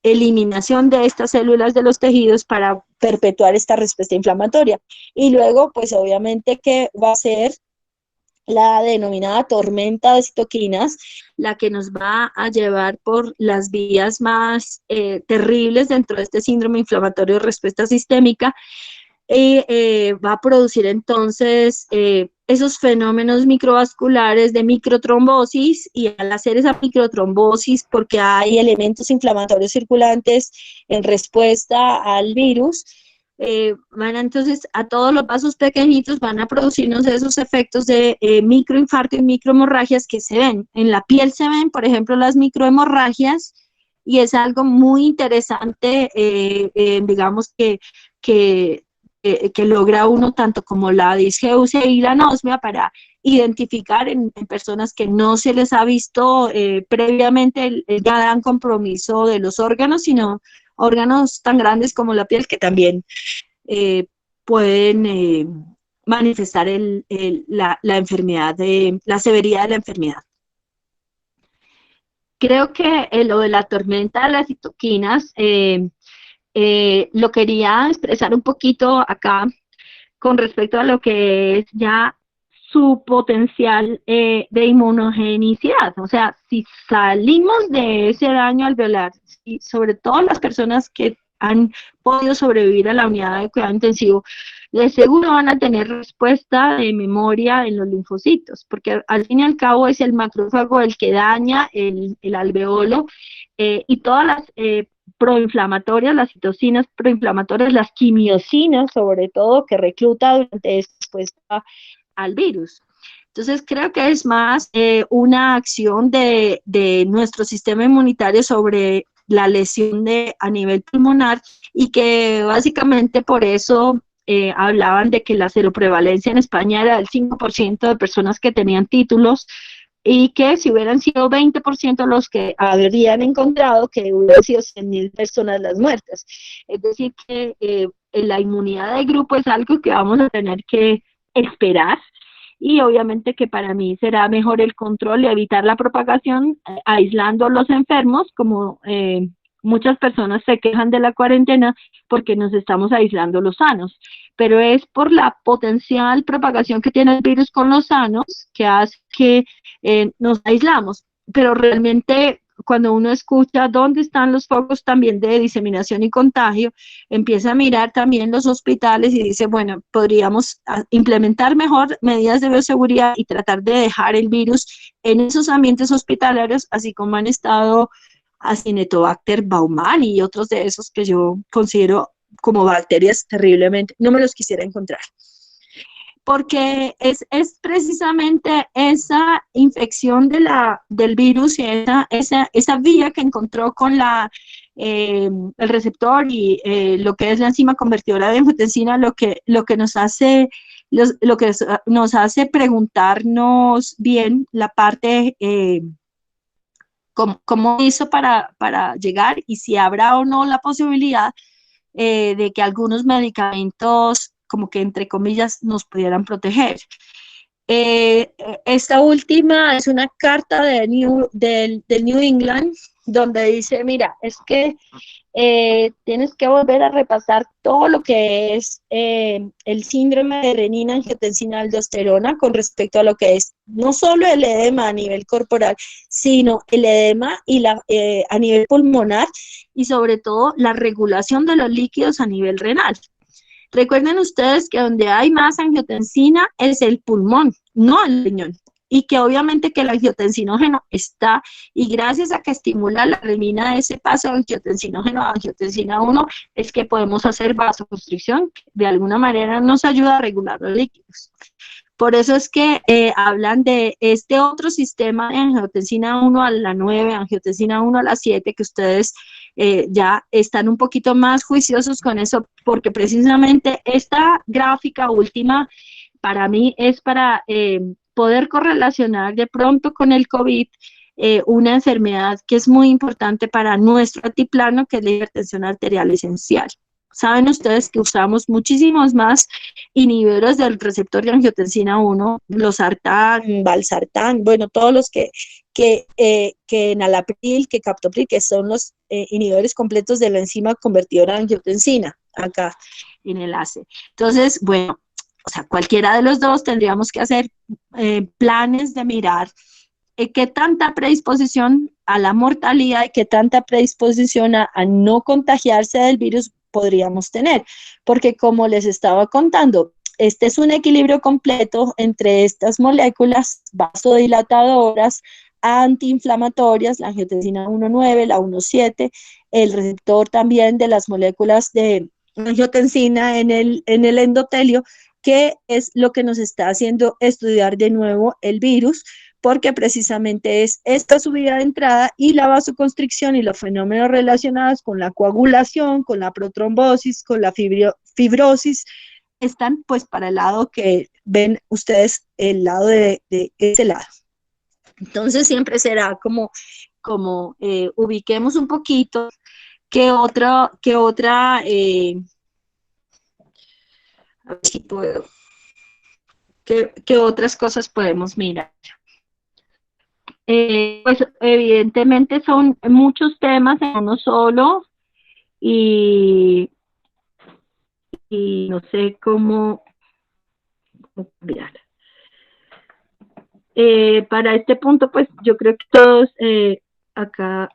eliminación de estas células de los tejidos para perpetuar esta respuesta inflamatoria. Y luego, pues obviamente que va a ser la denominada tormenta de citoquinas, la que nos va a llevar por las vías más terribles dentro de este síndrome inflamatorio de respuesta sistémica, y va a producir entonces esos fenómenos microvasculares de microtrombosis, y al hacer esa microtrombosis, porque hay elementos inflamatorios circulantes en respuesta al virus, van entonces a todos los vasos pequeñitos, van a producirnos esos efectos de microinfarto y microhemorragias que se ven. En la piel se ven, por ejemplo, las microhemorragias, y es algo muy interesante, digamos que logra uno tanto como la disgeusia y la anosmia para identificar en personas que no se les ha visto previamente el gran compromiso de los órganos, sino órganos tan grandes como la piel, que también pueden manifestar la enfermedad, la severidad de la enfermedad. Creo que lo de la tormenta de las citoquinas lo quería expresar un poquito acá con respecto a lo que es ya su potencial de inmunogenicidad. O sea, si salimos de ese daño alveolar, y sobre todo las personas que han podido sobrevivir a la unidad de cuidado intensivo, de seguro van a tener respuesta de memoria en los linfocitos, porque al fin y al cabo es el macrófago el que daña el alveolo, y todas las proinflamatorias, las citocinas proinflamatorias, las quimiosinas sobre todo, que recluta durante esta respuesta al virus. Entonces creo que es más una acción de nuestro sistema inmunitario sobre la lesión a nivel pulmonar, y que básicamente por eso hablaban de que la seroprevalencia en España era del 5% de personas que tenían títulos, y que si hubieran sido 20% los que habrían encontrado, que hubieran sido 100.000 personas las muertas. Es decir, que la inmunidad de grupo es algo que vamos a tener que esperar, y obviamente que para mí será mejor el control y evitar la propagación aislando a los enfermos, como muchas personas se quejan de la cuarentena porque nos estamos aislando los sanos, pero es por la potencial propagación que tiene el virus con los sanos que hace que nos aislamos. Pero realmente cuando uno escucha dónde están los focos también de diseminación y contagio, empieza a mirar también los hospitales y dice, bueno, podríamos implementar mejor medidas de bioseguridad y tratar de dejar el virus en esos ambientes hospitalarios, así como han estado Acinetobacter baumannii y otros de esos que yo considero como bacterias terriblemente, no me los quisiera encontrar. Porque es precisamente esa infección del virus y esa vía que encontró con el receptor y lo que es la enzima convertidora de angiotensina, lo que nos hace preguntarnos bien la parte cómo hizo para llegar, y si habrá o no la posibilidad de que algunos medicamentos, como que entre comillas, nos pudieran proteger. Esta última es una carta del New England, donde dice, mira, es que tienes que volver a repasar todo lo que es el síndrome de renina-angiotensina-aldosterona con respecto a lo que es no solo el edema a nivel corporal, sino el edema a nivel pulmonar y sobre todo la regulación de los líquidos a nivel renal. Recuerden ustedes que donde hay más angiotensina es el pulmón, no el riñón. Y que obviamente que el angiotensinógeno está, y gracias a que estimula la renina ese paso de angiotensinógeno a angiotensina 1, es que podemos hacer vasoconstricción, que de alguna manera nos ayuda a regular los líquidos. Por eso es que hablan de este otro sistema de angiotensina 1 a la 9, angiotensina 1 a la 7, que ustedes ya están un poquito más juiciosos con eso, porque precisamente esta gráfica última para mí es para poder correlacionar de pronto con el COVID una enfermedad que es muy importante para nuestro altiplano, que es la hipertensión arterial esencial. Saben ustedes que usamos muchísimos más inhibidores del receptor de angiotensina 1, losartán, valsartán, bueno, todos los que enalapril, que captopril, que son los inhibidores completos de la enzima convertidora de angiotensina, acá en el ACE. Entonces, bueno, o sea, cualquiera de los dos tendríamos que hacer planes de mirar qué tanta predisposición a la mortalidad y qué tanta predisposición a no contagiarse del virus podríamos tener, porque como les estaba contando, este es un equilibrio completo entre estas moléculas vasodilatadoras, antiinflamatorias, la angiotensina 1,9, la 1,7, el receptor también de las moléculas de angiotensina en el endotelio, que es lo que nos está haciendo estudiar de nuevo el virus, porque precisamente es esta subida de entrada y la vasoconstricción y los fenómenos relacionados con la coagulación, con la protrombosis, con la fibrosis, están pues para el lado que ven ustedes, el lado de ese lado. Entonces siempre será como ubiquemos un poquito qué otra, a ver si puedo, qué otras cosas podemos mirar. Pues evidentemente son muchos temas en uno solo y no sé cómo mirar. Para este punto, pues yo creo que todos acá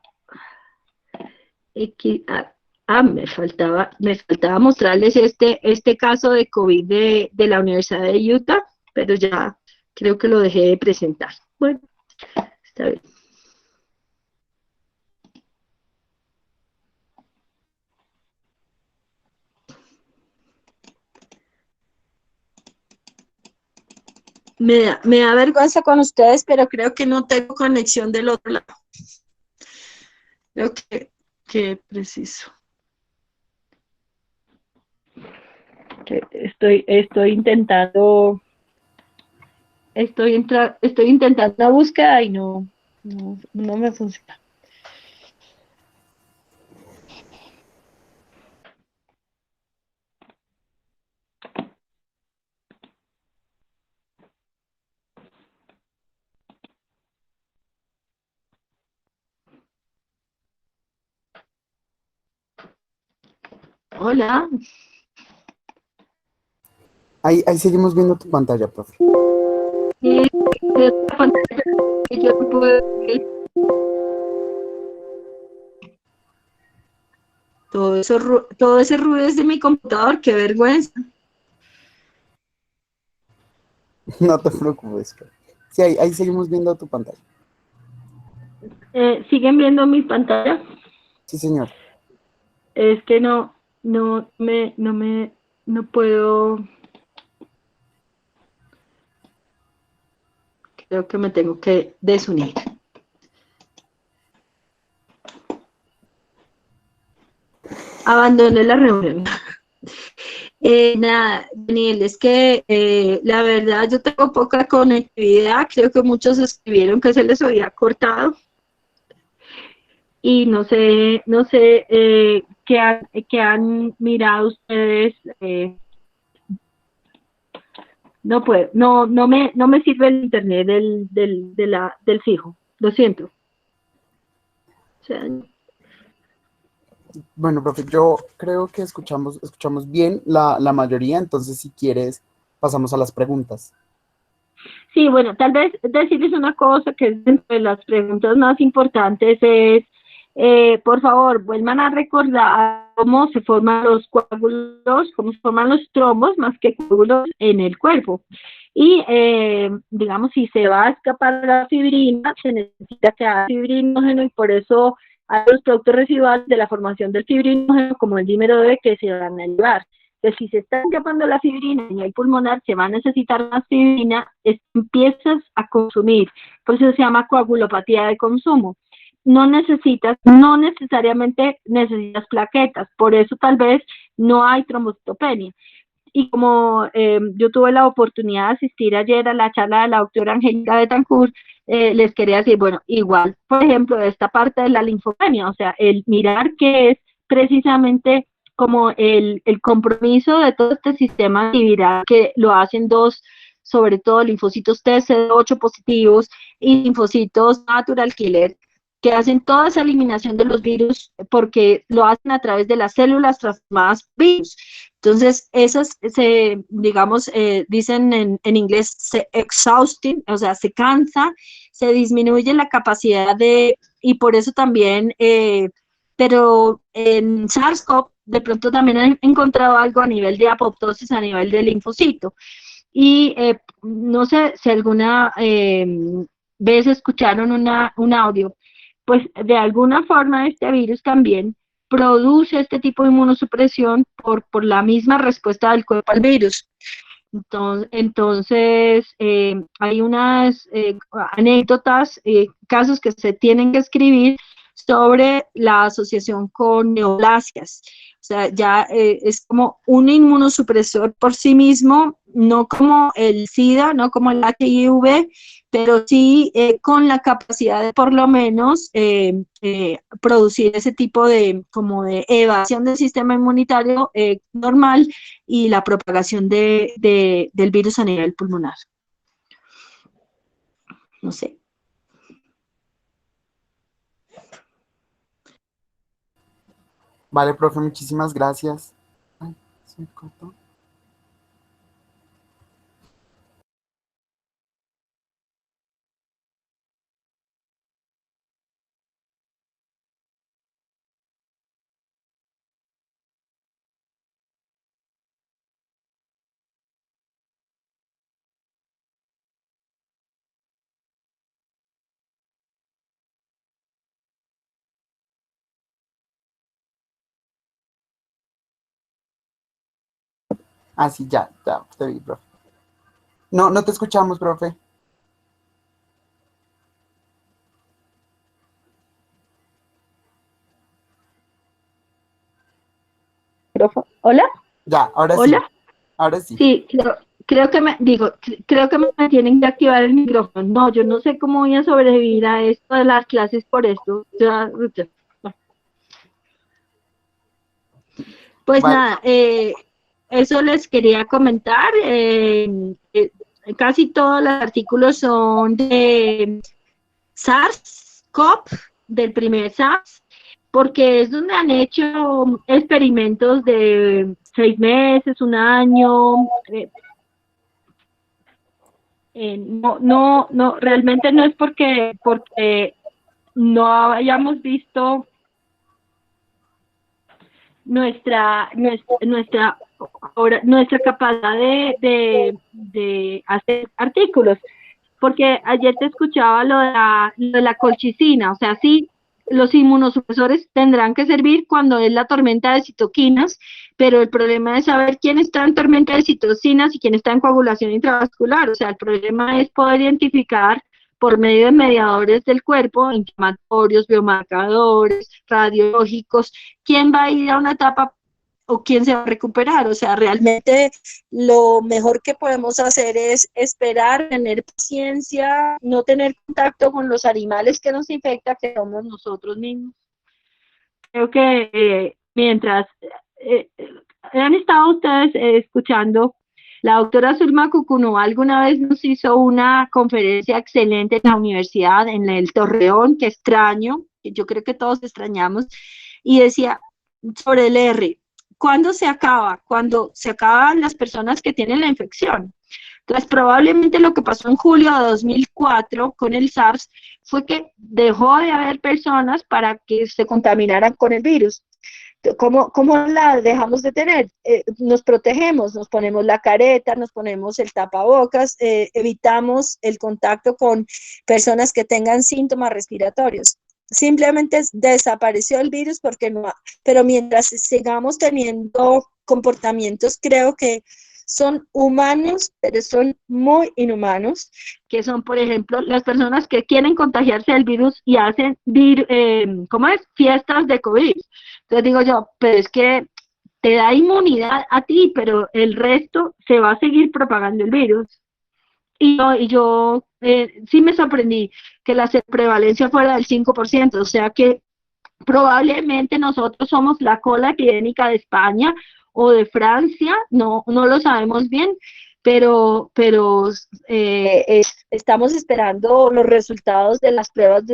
me faltaba mostrarles este caso de COVID de la Universidad de Utah, pero ya creo que lo dejé de presentar. Bueno, está bien. Me da vergüenza con ustedes, pero creo que no tengo conexión del otro lado. Creo que preciso. Estoy intentando una búsqueda y no me funciona. Hola. Ahí seguimos viendo tu pantalla, profe. Sí, yo no puedo ver. Todo ese ruido es de mi computador, qué vergüenza. No te preocupes. Sí, ahí seguimos viendo tu pantalla. ¿Siguen viendo mi pantalla? Sí, señor. Es que no puedo. Creo que me tengo que desunir. Abandoné la reunión. Nada, Daniel, es que la verdad yo tengo poca conectividad, creo que muchos escribieron que se les había cortado y no sé qué han mirado ustedes. No puedo, no me sirve el internet del fijo, lo siento. O sea, Bueno, profe, yo creo que escuchamos bien la mayoría, entonces si quieres, pasamos a las preguntas. sí, bueno, tal vez decirles una cosa que es dentro de las preguntas más importantes es, por favor, vuelvan a recordar cómo se forman los coágulos, cómo se forman los trombos más que coágulos en el cuerpo. Y, digamos, si se va a escapar la fibrina, se necesita que haya fibrinógeno y por eso hay los productos residuales de la formación del fibrinógeno, como el dímero D, que se van a llevar. Entonces, si se está escapando la fibrina a nivel pulmonar, se va a necesitar más fibrina, empiezas a consumir. Por eso se llama coagulopatía de consumo. No necesariamente necesitas plaquetas, por eso tal vez no hay trombocitopenia. Y como yo tuve la oportunidad de asistir ayer a la charla de la doctora Angélica Betancourt, les quería decir, bueno, igual, por ejemplo, esta parte de la linfopenia, o sea, el mirar que es precisamente como el compromiso de todo este sistema antiviral que lo hacen dos, sobre todo linfocitos TCD8 positivos y linfocitos natural killer, que hacen toda esa eliminación de los virus porque lo hacen a través de las células transformadas virus. Entonces, esas digamos, dicen en inglés, se exhausting, o sea, se cansa, se disminuye la capacidad y por eso también, pero en SARS-CoV de pronto también han encontrado algo a nivel de apoptosis, a nivel del linfocito. Y no sé si alguna vez escucharon un audio, pues de alguna forma este virus también produce este tipo de inmunosupresión por la misma respuesta del cuerpo al virus. Entonces hay unas anécdotas, casos que se tienen que escribir sobre la asociación con neoplasias. O sea, ya es como un inmunosupresor por sí mismo, no como el SIDA, no como el HIV, pero sí con la capacidad de por lo menos producir ese tipo de como de evasión del sistema inmunitario normal y la propagación del virus a nivel pulmonar. No sé. Vale, profe, muchísimas gracias. Ay, se me cortó. Ah, sí, ya, te vi, profe. No, no te escuchamos, profe. ¿Hola? Ya, ahora sí, ¿Hola? ahora sí. Sí, creo que me tienen que activar el micrófono. No, yo no sé cómo voy a sobrevivir a esto de las clases por esto. Pues Vale, nada, eso les quería comentar. Casi todos los artículos son de SARS-CoV, del primer SARS, porque es donde han hecho experimentos de 6 meses, un año. No, realmente no es porque no hayamos visto nuestra capacidad de hacer artículos. Porque ayer te escuchaba lo de la colchicina, o sea, sí, los inmunosupresores tendrán que servir cuando es la tormenta de citoquinas, pero el problema es saber quién está en tormenta de citocinas y quién está en coagulación intravascular, o sea, el problema es poder identificar por medio de mediadores del cuerpo, inflamatorios, biomarcadores, radiológicos, quién va a ir a una etapa o quién se va a recuperar. O sea, realmente lo mejor que podemos hacer es esperar, tener paciencia, no tener contacto con los animales que nos infectan, que somos nosotros mismos. Creo que mientras han estado ustedes escuchando La doctora Zulma Cucunú alguna vez nos hizo una conferencia excelente en la universidad, en el Torreón, que extraño, que yo creo que todos extrañamos, y decía sobre el R, ¿cuándo se acaba? Cuando se acaban las personas que tienen la infección. Entonces, probablemente lo que pasó en julio de 2004 con el SARS fue que dejó de haber personas para que se contaminaran con el virus. ¿Cómo la dejamos de tener? Nos protegemos, nos ponemos la careta, nos ponemos el tapabocas, evitamos el contacto con personas que tengan síntomas respiratorios. Simplemente desapareció el virus porque no, pero mientras sigamos teniendo comportamientos, creo que son humanos, pero son muy inhumanos, que son, por ejemplo, las personas que quieren contagiarse del virus y hacen, ¿cómo es? Fiestas de COVID. Entonces digo yo, pero es que te da inmunidad a ti, pero el resto se va a seguir propagando el virus. Y yo sí me sorprendí que la prevalencia fuera del 5%, o sea que probablemente nosotros somos la cola epidémica de España o de Francia, no lo sabemos bien, pero estamos esperando los resultados de las pruebas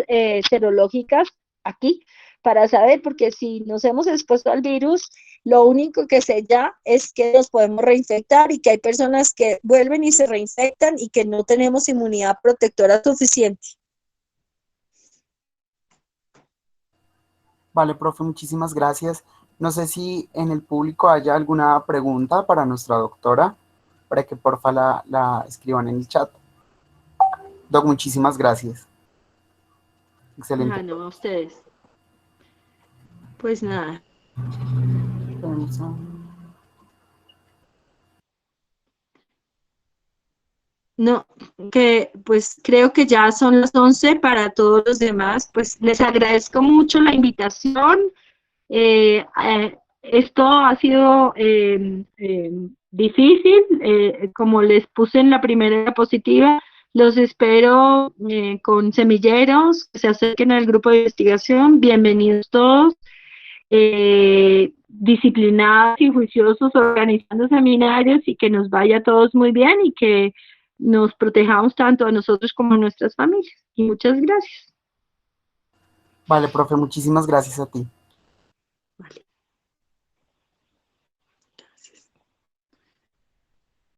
serológicas aquí para saber, porque si nos hemos expuesto al virus, lo único que sé ya es que nos podemos reinfectar y que hay personas que vuelven y se reinfectan y que no tenemos inmunidad protectora suficiente. Vale, profe, muchísimas gracias. No sé si en el público haya alguna pregunta para nuestra doctora, para que porfa la escriban en el chat. Doc, muchísimas gracias. Excelente. No, a ustedes. Pues nada. No, que pues creo que ya son las 11 para todos los demás. Pues les agradezco mucho la invitación. Esto ha sido difícil, como les puse en la primera diapositiva. Los espero con semilleros que se acerquen al grupo de investigación. Bienvenidos todos. Disciplinados y juiciosos organizando seminarios y que nos vaya a todos muy bien y que nos protejamos tanto a nosotros como a nuestras familias. Y muchas gracias. Vale, profe, muchísimas gracias a ti. Vale.